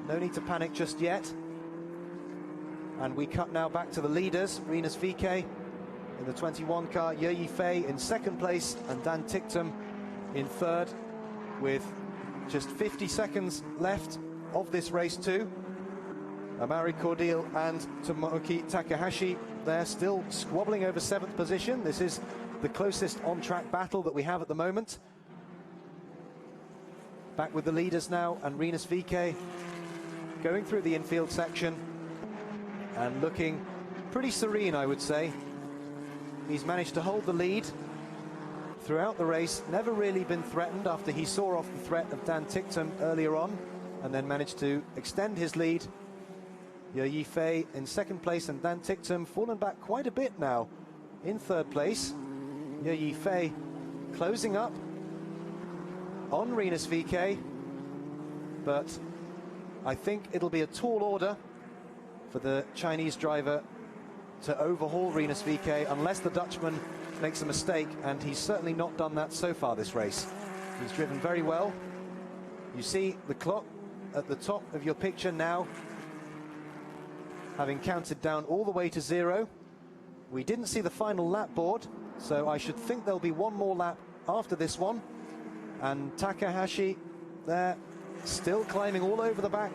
[SPEAKER 2] no need to panic just yet. And we cut now back to the leaders. Rinus VeeKay in the 21 car, Ye Yifei in 2nd place, and Dan Ticktum in 3rd, with just 50 seconds left of this race too. Amari Cordeel and Tomoki Takahashi, they're still squabbling over 7th position. This is the closest on-track battle that we have at the moment. Back with the leaders now, and Rinus VeeKay going through the infield section and looking pretty serene, I would say. He's managed to hold the lead throughout the race, never really been threatened after he saw off the threat of Dan Ticktum earlier on, and then managed to extend his lead. Ye Yifei in 2nd place, and Dan Ticktum fallen back quite a bit now in 3rd place. Ye Yifei closing up on Rinus VeeKay, but I think it'll be a tall order for the Chinese driver to overhaul Rinus VeeKay unless the Dutchman makes a mistake, and he's certainly not done that so far this race. He's driven very well. You see the clock at the top of your picture now, having counted down all the way to 0. We didn't see the final lap board, so I should think there'll be one more lap after this one. And Takahashi there, still climbing all over the back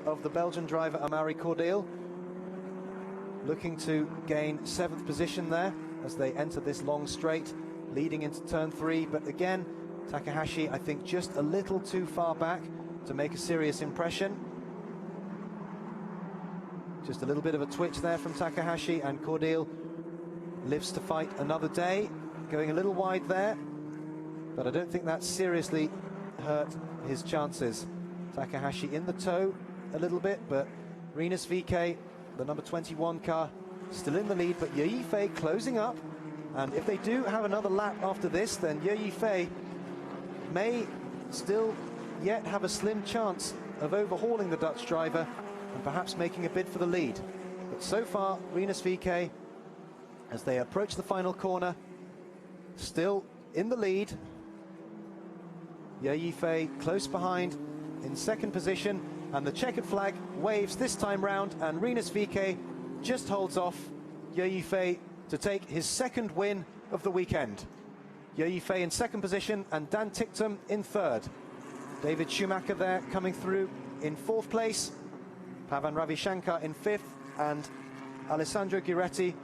[SPEAKER 2] of the Belgian driver Amari Cordeel, looking to gain 7th position there as they enter this long straight leading into turn 3. But again, Takahashi, I think, just a little too far back to make a serious impression. Just a little bit of a twitch there from Takahashi, and Cordeel lives to fight another day, going a little wide there, but I don't think that seriously hurt his chances. Takahashi in the toe a little bit, but Rinus VeeKay, the number 21 car, still in the lead, but Ye Yifei closing up, and if they do have another lap after this, then Ye Yifei may still yet have a slim chance of overhauling the Dutch driver and perhaps making a bid for the lead. But so far, Rinus VeeKay, as they approach the final corner, still in the lead. Ye Yifei close behind in 2nd position, and the checkered flag waves this time round, and Rinus VeeKay just holds off Ye Yifei to take his 2nd win of the weekend. Ye Yifei in 2nd position, and Dan Ticktum in 3rd. David Schumacher there coming through in 4th place. Pavan Ravishankar in 5th, and Alessandro Giretti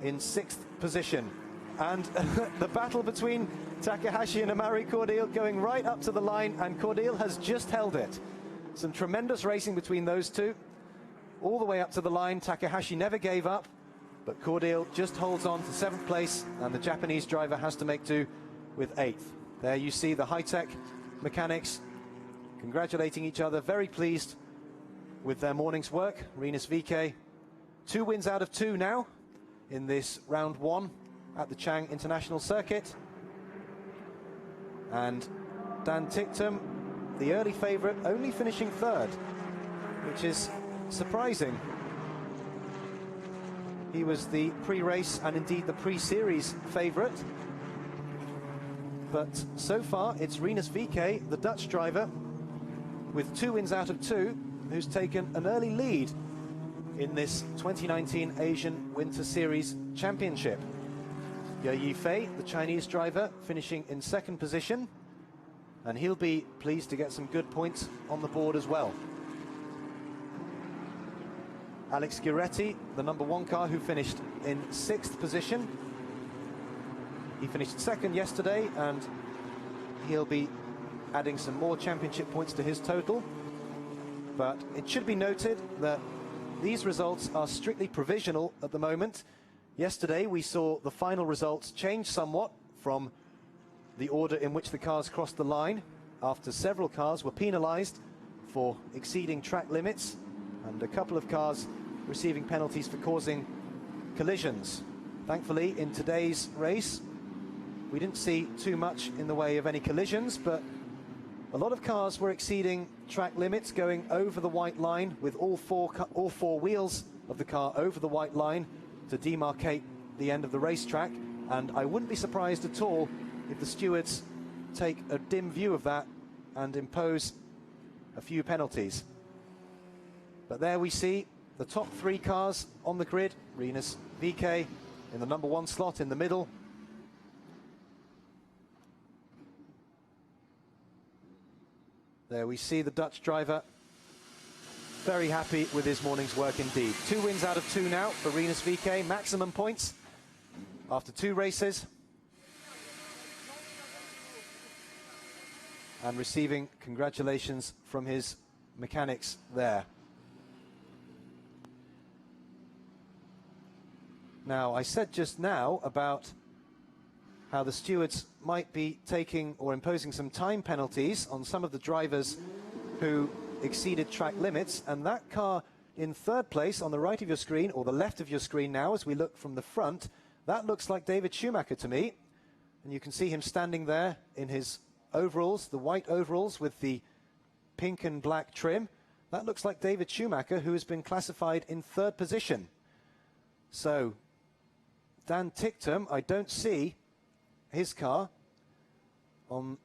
[SPEAKER 2] in 6th position. And the battle between Takahashi and Amari Cordeel going right up to the line, and Cordeel has just held it. Some tremendous racing between those two, all the way up to the line. Takahashi never gave up, but Cordeel just holds on to 7th place, and the Japanese driver has to make do with 8th. There you see the high-tech mechanics congratulating each other, very pleased with their morning's work. Rinus VeeKay, 2 wins out of 2 now in this round 1 at the Chang International Circuit. And Dan Ticktum, the early favourite, only finishing 3rd, which is surprising. He was the pre-race and indeed the pre-series favourite. But so far, it's Rinus VeeKay, the Dutch driver, with 2 wins out of 2, who's taken an early lead in this 2019 Asian Winter Series Championship. Ye Yifei, the Chinese driver, finishing in 2nd position, and he'll be pleased to get some good points on the board as well. Alex Giretti, the number 1 car, who finished in 6th position. He finished 2nd yesterday, and he'll be adding some more championship points to his total. But it should be noted that these results are strictly provisional at the moment. Yesterday we saw the final results change somewhat from the order in which the cars crossed the line, after several cars were penalised for exceeding track limits and a couple of cars receiving penalties for causing collisions. Thankfully, in today's race, we didn't see too much in the way of any collisions, but a lot of cars were exceeding track limits, going over the white line with all four wheels of the car over the white line to demarcate the end of the racetrack. And I wouldn't be surprised at all if the stewards take a dim view of that and impose a few penalties. But there we see the top 3 cars on the grid. Rinus VeeKay in the number 1 slot in the middle. There we see the Dutch driver very happy with his morning's work indeed. 2 wins out of 2 now for Rinus VeeKay, maximum points after 2 races. And receiving congratulations from his mechanics there. Now, I said just now about how the stewards might be taking or imposing some time penalties on some of the drivers who exceeded track limits, and that car in 3rd place on the right of your screen, or the left of your screen now as we look from the front, that looks like David Schumacher to me. And you can see him standing there in his overalls, the white overalls with the pink and black trim. That looks like David Schumacher, who has been classified in 3rd position. So Dan Ticktum, I don't see his car on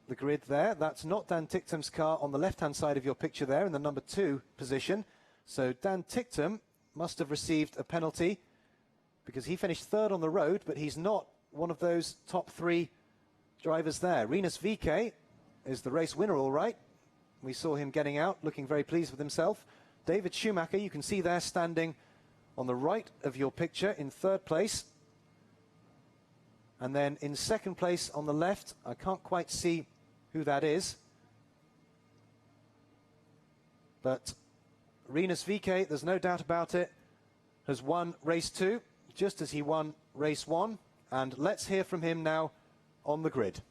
[SPEAKER 2] the grid there. That's not Dan Ticktum's car on the left-hand side of your picture there in the number 2 position. So Dan Ticktum must have received a penalty because he finished 3rd on the road, but he's not one of those top 3 drivers there. Rinus VeeKay is the race winner, all right. We saw him getting out, looking very pleased with himself. David Schumacher, you can see there standing on the right of your picture in 3rd place. And then in 2nd place on the left, I can't quite see who that is. But Rinus VeeKay, there's no doubt about it, has won race 2, just as he won race 1. And let's hear from him now on the grid.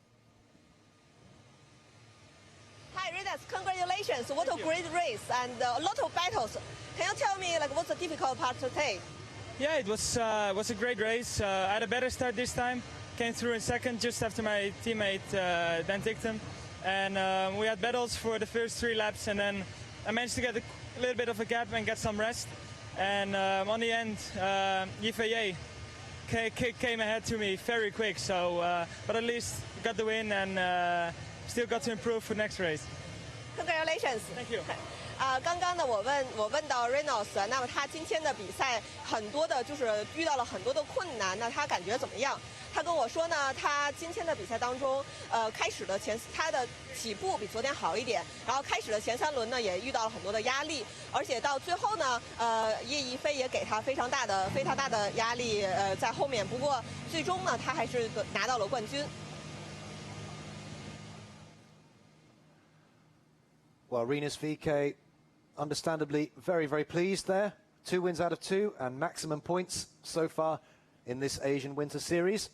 [SPEAKER 1] Hi, Rinus, congratulations. What a great race and a lot of battles. Can you tell me what's the difficult part to take?
[SPEAKER 3] Yeah, it was a great race. I had a better start this time. Came through in 2nd just after my teammate Dan Ticktum. And we had battles for the first 3 laps, and then I managed to get a little bit of a gap and get some rest. And on the end, Yifei came ahead to me very quick. So, but at least got the win and still got to improve for next race.
[SPEAKER 1] Congratulations.
[SPEAKER 3] Thank you.
[SPEAKER 1] 刚刚呢，我问到 Reynolds， 那么他今天的比赛很多的就是遇到了很多的困难，那他感觉怎么样？他跟我说呢，他今天的比赛当中，开始的他的起步比昨天好一点，然后开始的前3轮呢也遇到了很多的压力，而且到最后呢，叶一飞也给他非常大的压力，在后面。不过最终呢，他还是拿到了冠军。
[SPEAKER 2] Well, Rinus VeeKay, understandably very, very pleased there. 2 wins out of 2 and maximum points so far in this Asian Winter Series.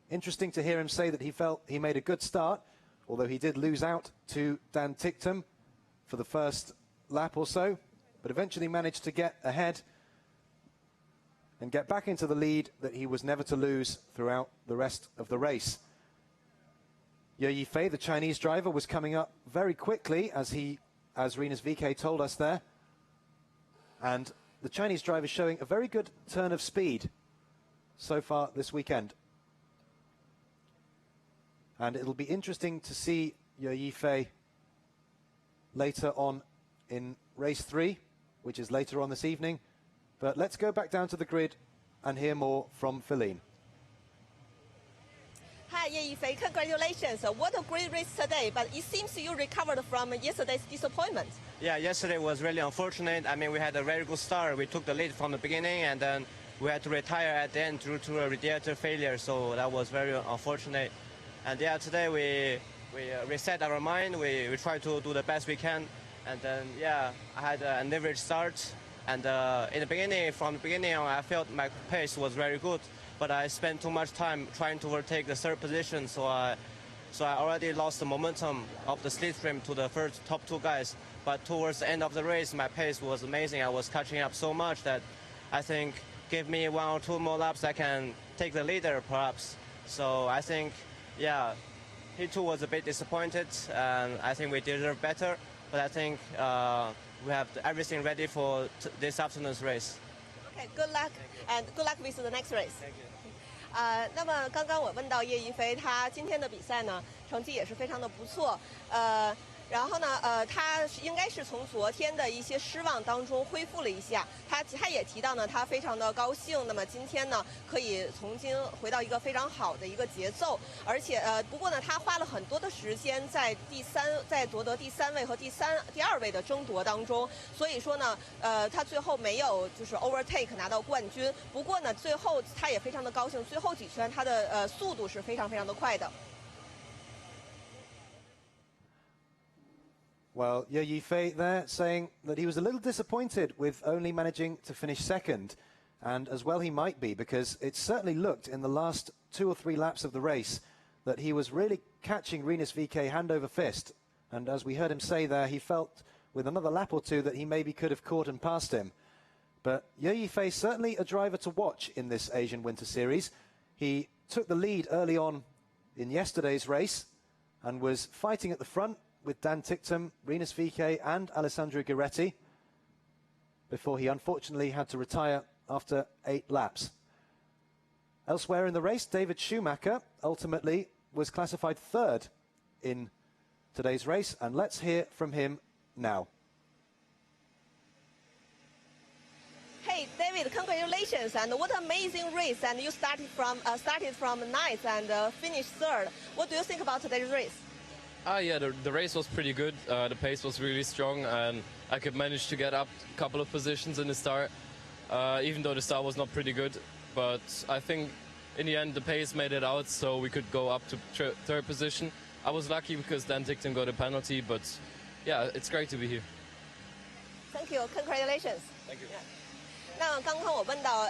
[SPEAKER 2] Interesting to hear him say that he felt he made a good start, although he did lose out to Dan Ticktum for the first lap or so, but eventually managed to get ahead and get back into the lead that he was never to lose throughout the rest of the race. Ye Yifei, the Chinese driver, was coming up very quickly, as Rinus VeeKay told us there. And the Chinese driver showing a very good turn of speed so far this weekend. And it'll be interesting to see Ye Yifei later on in race 3, which is later on this evening. But let's go back down to the grid and hear more from Feline.
[SPEAKER 1] Hi, Ye Yifei. Congratulations. What a great race today, but it seems you recovered from yesterday's disappointment.
[SPEAKER 5] Yeah, yesterday was really unfortunate. I mean, we had a very good start. We took the lead from the beginning, and then we had to retire at the end due to a radiator failure, so that was very unfortunate. And yeah, today we reset our mind. We tried to do the best we can, and then yeah, I had an average start. And in the beginning, from the beginning on, I felt my pace was very good, but I spent too much time trying to overtake the third position, so I already lost the momentum of the slipstream to the first top 2 guys. But towards the end of the race, my pace was amazing. I was catching up so much that I think give me 1 or 2 more laps, I can take the leader perhaps. So I think, yeah, he too was a bit disappointed, and I think we deserve better. But I think we have everything ready for this afternoon's race.
[SPEAKER 1] Okay, good luck, and good luck with the next race.
[SPEAKER 5] Thank you.
[SPEAKER 1] 那么刚刚我问到叶一飞，他今天的比赛呢，成绩也是非常的不错。然后呢，他应该是从昨天的一些失望当中恢复了一下。他也提到呢，他非常的高兴。那么今天呢，可以重新回到一个非常好的一个节奏。而且不过呢，他花了很多的时间在夺得第3位和第2位的争夺当中。所以说呢，他最后没有就是 overtake 拿到冠军。不过呢，最后他也非常的高兴，最后几圈他的速度是非常非常的快的。
[SPEAKER 2] Well, Ye Yifei there saying that he was a little disappointed with only managing to finish second. And as well he might be, because it certainly looked in the last 2 or 3 laps of the race that he was really catching Rinus VeeKay hand over fist. And as we heard him say there, he felt with another lap or 2 that he maybe could have caught and passed him. But Ye Yifei certainly a driver to watch in this Asian Winter Series. He took the lead early on in yesterday's race and was fighting at the front with Dan Ticktum, Rinus VeeKay and Alessandro Guiretti, before he unfortunately had to retire after 8 laps. Elsewhere in the race, David Schumacher ultimately was classified 3rd in today's race, and let's hear from him now.
[SPEAKER 1] Hey, David, congratulations, and what an amazing race, and you started from 9th and finished 3rd. What do you think about today's race?
[SPEAKER 4] Yeah, the race was pretty good. The pace was really strong, and I could manage to get up a couple of positions in the start, even though the start was not pretty good. But I think in the end the pace made it out, so we could go up to 3rd position. I was lucky because Dan Ticktum got a penalty, but yeah, it's great to be here.
[SPEAKER 1] Thank you, congratulations.
[SPEAKER 4] Thank you.
[SPEAKER 1] Yeah. 那刚刚我问到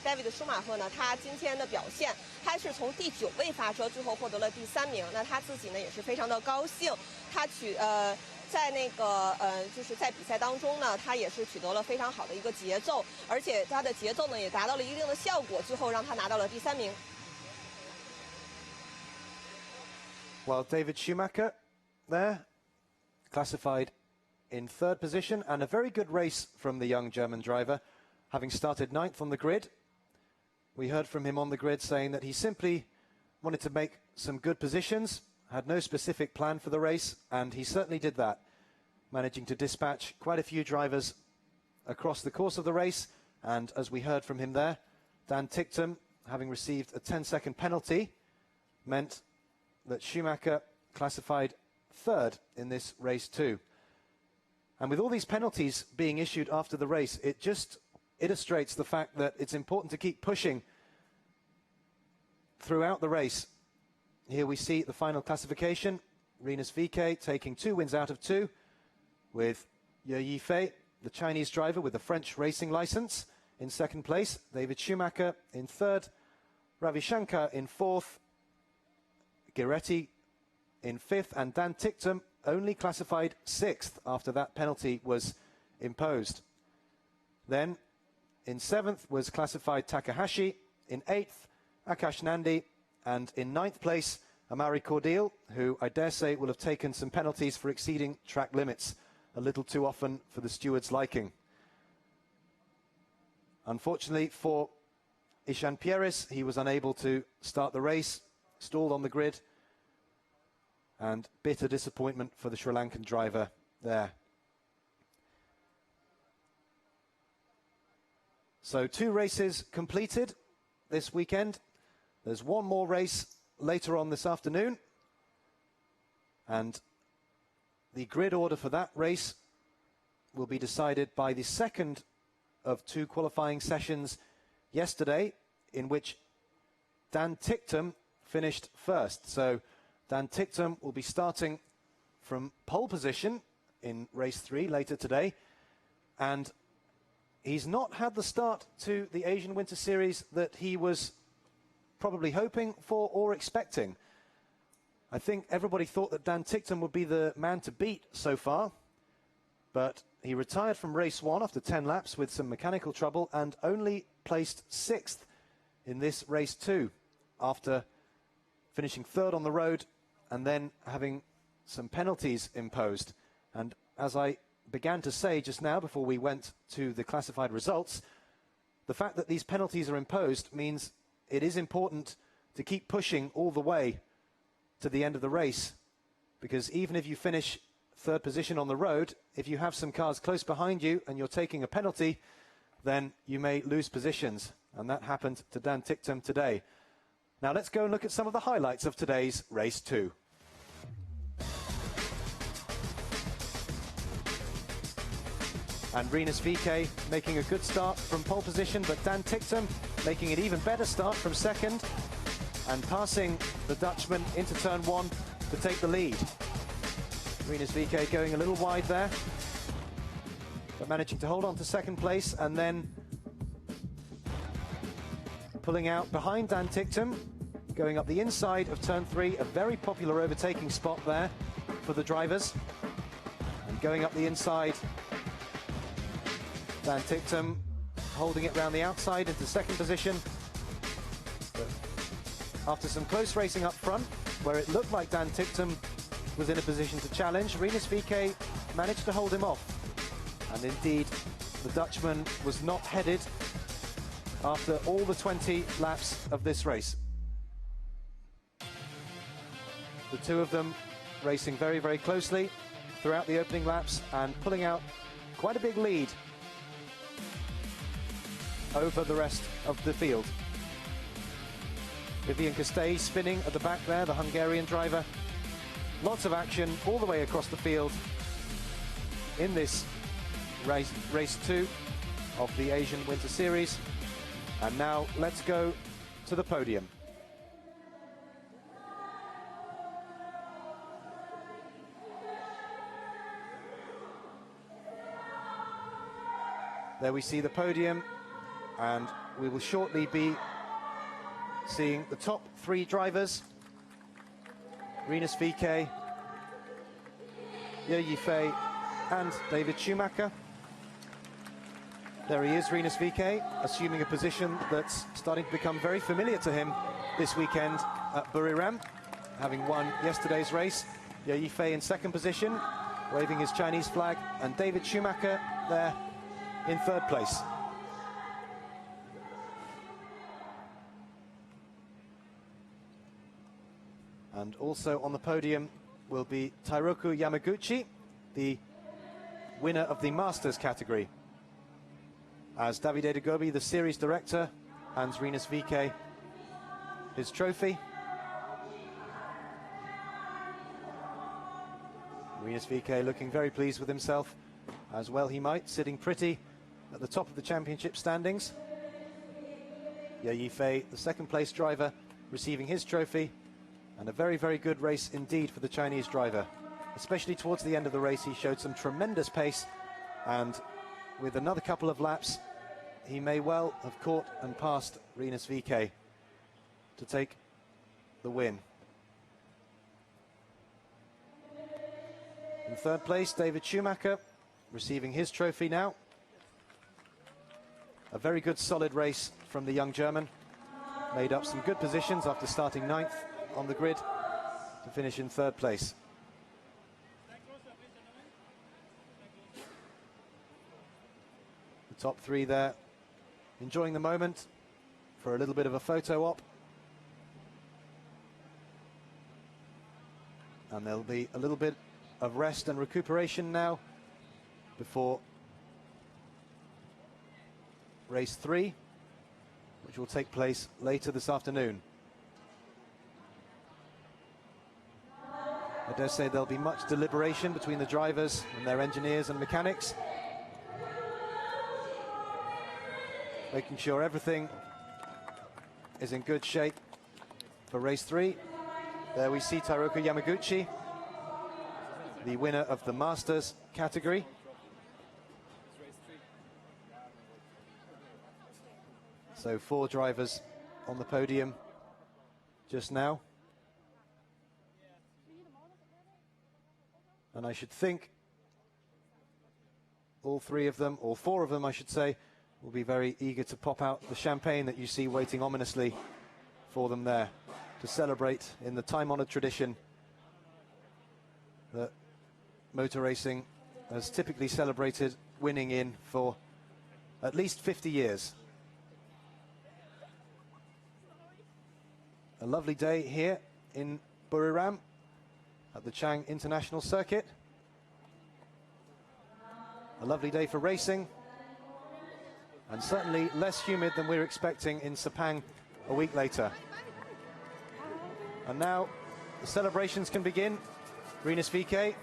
[SPEAKER 1] David 舒马赫呢，他今天的表现，他是从第9位发车，最后获得了第3名。那他自己呢也是非常的高兴，他在那个就是在比赛当中呢，他也是取得了非常好的一个节奏，而且他的节奏呢也达到了一定的效果，最后让他拿到了第3名。
[SPEAKER 2] Well, David Schumacher there, classified in 3rd position, and a very good race from the young German driver, having started 9th on the grid. We heard from him on the grid saying that he simply wanted to make some good positions, had no specific plan for the race, and he certainly did that, managing to dispatch quite a few drivers across the course of the race. And as we heard from him there, Dan Ticktum, having received a 10-second penalty, meant that Schumacher classified 3rd in this race too. And with all these penalties being issued after the race, it just illustrates the fact that it's important to keep pushing throughout the race. Here we see the final classification. Rinus VeeKay taking 2 wins out of 2, with Ye Yifei, the Chinese driver with the French racing license, in 2nd place. David Schumacher in 3rd. Ravi Shankar in 4th. Guiretti in 5th. And Dan Ticktum only classified 6th after that penalty was imposed. Then in 7th was classified Takahashi, in 8th Akash Nandi, and in 9th place Amaury Cordeel, who I dare say will have taken some penalties for exceeding track limits a little too often for the steward's liking. Unfortunately for Ishan Pieris, he was unable to start the race, stalled on the grid, and bitter disappointment for the Sri Lankan driver there. So 2 races completed this weekend. There's one more race later on this afternoon. And the grid order for that race will be decided by the second of 2 qualifying sessions yesterday, in which Dan Ticktum finished first. So Dan Ticktum will be starting from pole position in race 3 later today. And he's not had the start to the Asian Winter Series that he was probably hoping for or expecting. I think everybody thought that Dan Ticktum would be the man to beat so far, but he retired from race 1 after 10 laps with some mechanical trouble and only placed 6th in this race 2 after finishing 3rd on the road and then having some penalties imposed. And as I began to say just now before we went to the classified results, the fact that these penalties are imposed means it is important to keep pushing all the way to the end of the race, because even if you finish 3rd position on the road, if you have some cars close behind you and you're taking a penalty, then you may lose positions, and that happened to Dan Ticktum today. Now let's go and look at some of the highlights of today's race 2. And Rinus VeeKay making a good start from pole position, but Dan Ticktum making an even better start from 2nd and passing the Dutchman into turn 1 to take the lead. Rinus VeeKay going a little wide there, but managing to hold on to 2nd place and then pulling out behind Dan Ticktum, going up the inside of turn 3, a very popular overtaking spot there for the drivers. And going up the inside, Dan Ticktum holding it round the outside into 2nd position. But after some close racing up front, where it looked like Dan Ticktum was in a position to challenge, Rinus VeeKay managed to hold him off. And indeed, the Dutchman was not headed after all the 20 laps of this race. The 2 of them racing very, very closely throughout the opening laps and pulling out quite a big lead over the rest of the field. Vivian Castells spinning at the back there, the Hungarian driver. Lots of action all the way across the field in this race 2 of the Asian Winter Series. And now let's go to the podium. There we see the podium, and we will shortly be seeing the top 3 drivers: Rinus VeeKay, Jurji Fey and David Schumacher. There he is, Rinus VeeKay, assuming a position that's starting to become very familiar to him this weekend at Buriram, having won yesterday's race. Jurji Fey in 2nd position, waving his Chinese flag, and David Schumacher there in 3rd place. And also on the podium will be Tairoku Yamaguchi, the winner of the Masters category, as Davide De Gobi, the series director, hands Rinus VeeKay his trophy. Rinus VeeKay looking very pleased with himself, as well he might, sitting pretty at the top of the championship standings. Jurji Fey, the 2nd place driver, receiving his trophy, and a very, very good race indeed for the Chinese driver. Especially towards the end of the race, he showed some tremendous pace, and with another couple of laps, he may well have caught and passed Rinus VeeKay to take the win. In 3rd place, David Schumacher, receiving his trophy now. A very good solid race from the young German. Made up some good positions after starting 9th on the grid to finish in 3rd place. The top 3 there enjoying the moment for a little bit of a photo op. And there'll be a little bit of rest and recuperation now before race 3, which will take place later this afternoon. I dare say there'll be much deliberation between the drivers and their engineers and mechanics, making sure everything is in good shape for race 3. There we see Tairoku Yamaguchi, the winner of the Masters category. So 4 drivers on the podium just now. And I should think all 3 of them, or 4 of them I should say, will be very eager to pop out the champagne that you see waiting ominously for them there, to celebrate in the time-honored tradition that motor racing has typically celebrated winning in for at least 50 years. A lovely day here in Buriram at the Chang International Circuit. A lovely day for racing, and certainly less humid than we were expecting in Sepang a week later. And now the celebrations can begin. Rinus VeeKay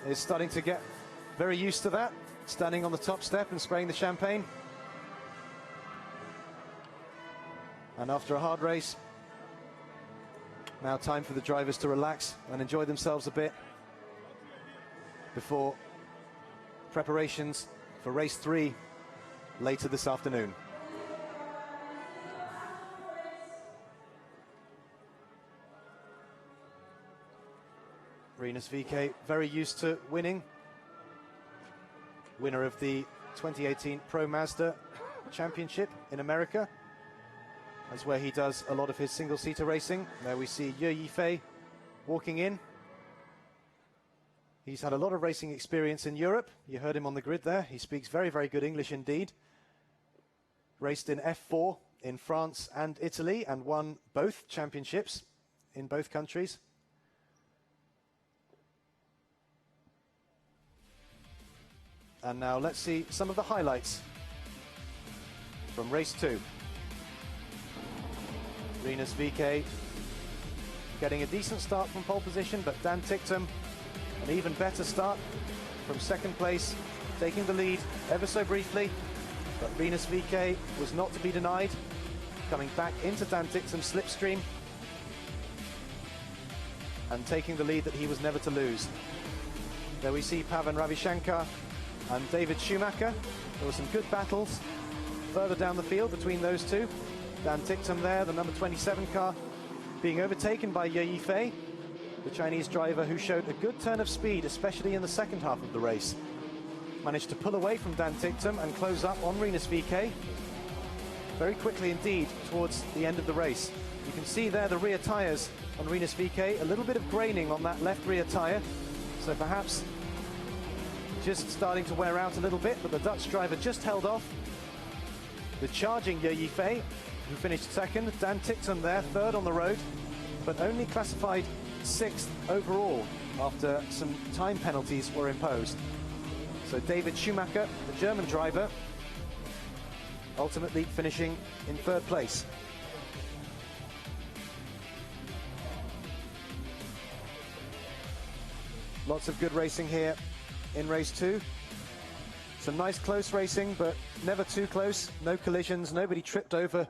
[SPEAKER 2] is starting to get very used to that, standing on the top step and spraying the champagne. And after a hard race, now time for the drivers to relax and enjoy themselves a bit before preparations for race 3 later this afternoon. Rinus VeeKay very used to winning. Winner of the 2018 Pro Mazda Championship in America. That's where he does a lot of his single-seater racing. There we see Ye Yifei walking in. He's had a lot of racing experience in Europe. You heard him on the grid there. He speaks very, very good English indeed. Raced in F4 in France and Italy and won both championships in both countries. And now let's see some of the highlights from race 2. Rinus VeeKay getting a decent start from pole position, but Dan Ticktum an even better start from second place, taking the lead ever so briefly. But Rinus VeeKay was not to be denied, coming back into Dan Ticktum's slipstream and taking the lead that he was never to lose. There we see Pavan Ravishankar and David Schumacher. There were some good battles further down the field between those two. Dan Ticktum there, the number 27 car, being overtaken by Ye Yifei, the Chinese driver who showed a good turn of speed, especially in the second half of the race. Managed to pull away from Dan Ticktum and close up on Rinus VeeKay very quickly indeed towards the end of the race. You can see there the rear tyres on Rinus VeeKay, a little bit of graining on that left rear tyre, so perhaps just starting to wear out a little bit, but the Dutch driver just held off. The charging Ye Yifei, who finished second. Dan Ticktum there, third on the road, but only classified 6th overall after some time penalties were imposed. So David Schumacher, the German driver, ultimately finishing in 3rd place. Lots of good racing here in race 2. Some nice close racing, but never too close. No collisions, nobody tripped over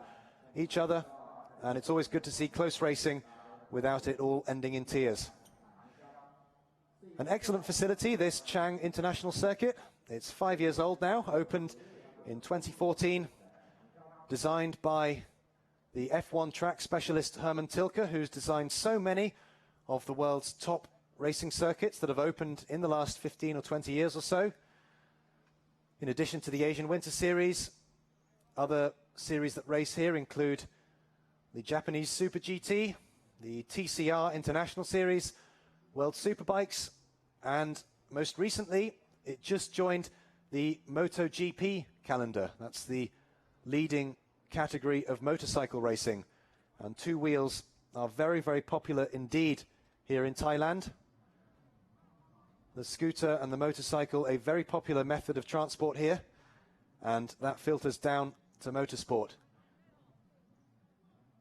[SPEAKER 2] each other, and it's always good to see close racing without it all ending in tears. An excellent facility, this Chang International Circuit. It's 5 years old now, opened in 2014, designed by the F1 track specialist Hermann Tilke, who's designed so many of the world's top racing circuits that have opened in the last 15 or 20 years or so. In addition to the Asian Winter Series, other series that race here include the Japanese Super GT, the TCR International Series, World Superbikes, and most recently it just joined the MotoGP calendar. That's the leading category of motorcycle racing, and 2 wheels are very, very popular indeed here in Thailand. the scooter and the motorcycle, a very popular method of transport here, and that filters down to motorsport.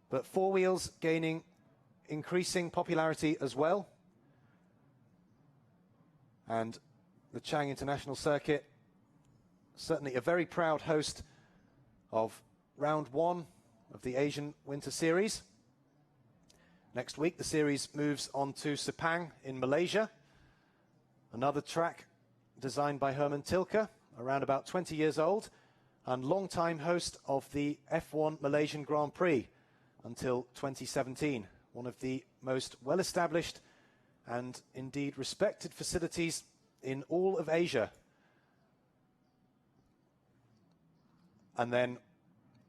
[SPEAKER 2] But four wheels gaining increasing popularity as well. And the Chang International Circuit, certainly a very proud host of round one of the Asian Winter Series. Next week, the series moves on to Sepang in Malaysia, another track designed by Herman Tilke, around about 20 years old, and long-time host of the F1 Malaysian Grand Prix until 2017. One of the most well-established and indeed respected facilities in all of Asia. And then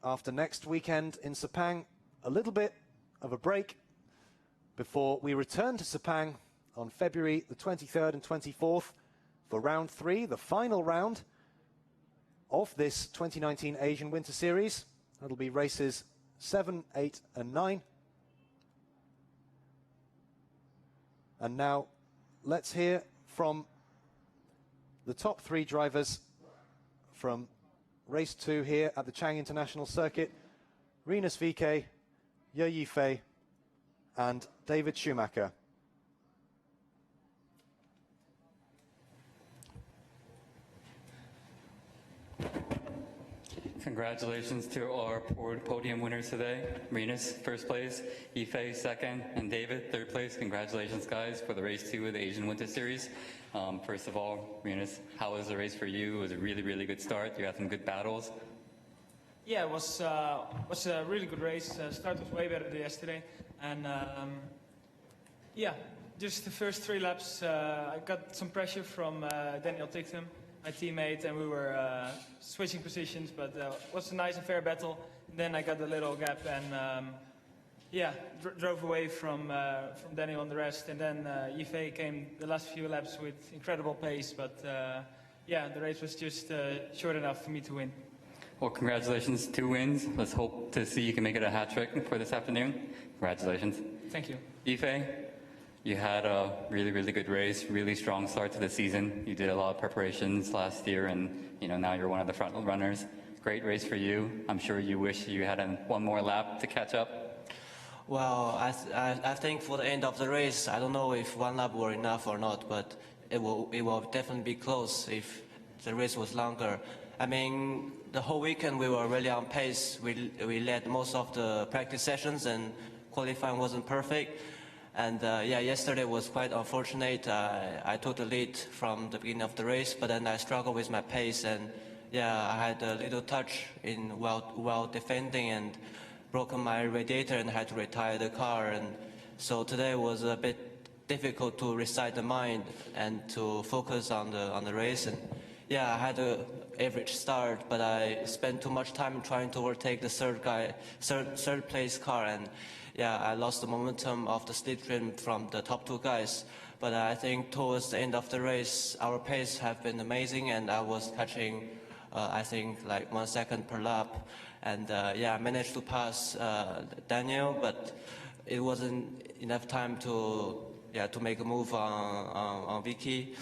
[SPEAKER 2] after next weekend in Sepang, a little bit of a break before we return to Sepang on February the 23rd and 24th for round three, the final round of this 2019 Asian Winter Series. That'll be races 7, 8 and 9. And now let's hear from the top three drivers from race 2 here at the Chang International Circuit: Rinus VK, Ye Yifei and David Schumacher.
[SPEAKER 6] Congratulations to our podium winners today. Rinus, first place, Yifei, second, and David, third place. Congratulations, guys, for the race 2 of the Asian Winter Series. First of all, Rinus, how was the race for you? It was a really, really good start. You had some good battles.
[SPEAKER 3] Yeah, it was a really good race. Start was way better than yesterday. And yeah, just the first 3 laps, I got some pressure from Daniel Tichtem, my teammate, and we were switching positions, but it was a nice and fair battle. Then I got a little gap and yeah, drove away from Daniel and the rest. And then Yifei came the last few laps with incredible pace, but yeah, the race was just short enough for me to win.
[SPEAKER 6] Well, congratulations, 2 wins. Let's hope to see you can make it a hat trick for this afternoon. Congratulations.
[SPEAKER 3] Thank you.
[SPEAKER 6] Yifei, you had a really, really good race, really strong start to the season. You did a lot of preparations last year, and now you're one of the front runners. Great race for you. I'm sure you wish you had one more lap to catch up.
[SPEAKER 5] Well, I think for the end of the race, I don't know if 1 lap were enough or not, but it will definitely be close if the race was longer. I mean, the whole weekend we were really on pace. We led most of the practice sessions, and qualifying wasn't perfect. And yeah, yesterday was quite unfortunate. I took the lead from the beginning of the race, but then I struggled with my pace, and yeah, I had a little touch in while defending and broken my radiator and had to retire the car. And so today was a bit difficult to reset the mind and to focus on the race. And yeah, I had an average start, but I spent too much time trying to overtake the third place car, and yeah, I lost the momentum of the slipstream from the top 2 guys. But I think towards the end of the race, our pace have been amazing, and I was catching, I think, like 1 second per lap. And yeah, I managed to pass Daniel, but it wasn't enough time to make a move on Vicky.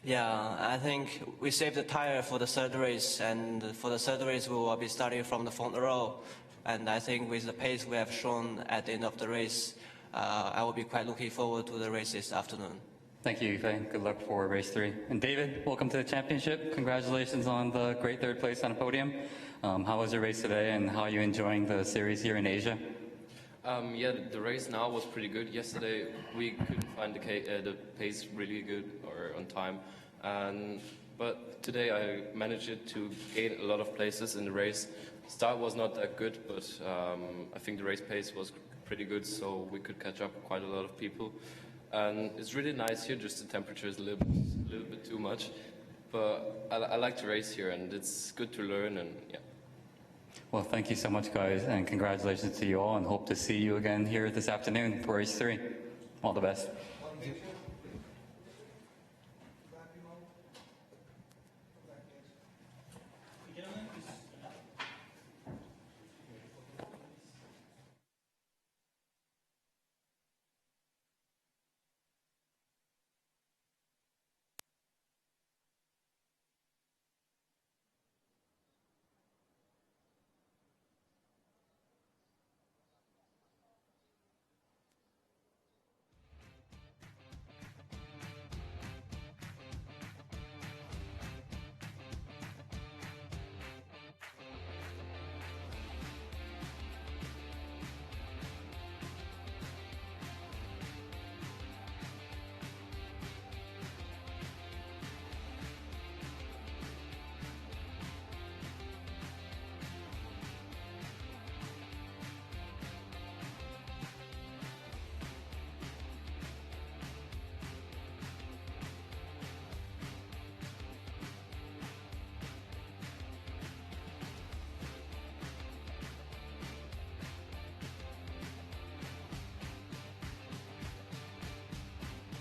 [SPEAKER 5] Yeah, I think we saved the tire for the 3rd race, and for the 3rd race we will be starting from the front row. And I think with the pace we have shown at the end of the race, I will be quite looking forward to the race this afternoon.
[SPEAKER 6] Thank you, Yifei. Good luck for race 3. And David, welcome to the championship. Congratulations on the great 3rd place on a podium. How was your race today, and how are you enjoying the series here in Asia?
[SPEAKER 4] Yeah, the race now was pretty good. Yesterday we couldn't find the pace really good or on time, but today I managed to gain a lot of places in the race. Start was not that good, but I think the race pace was pretty good, so we could catch up quite a lot of people. And it's really nice here. Just the temperature is a little bit too much, but I like to race here, and it's good to learn. And yeah.
[SPEAKER 6] Well, thank you so much, guys, and congratulations to you all, and hope to see you again here this afternoon for race 3. All the best.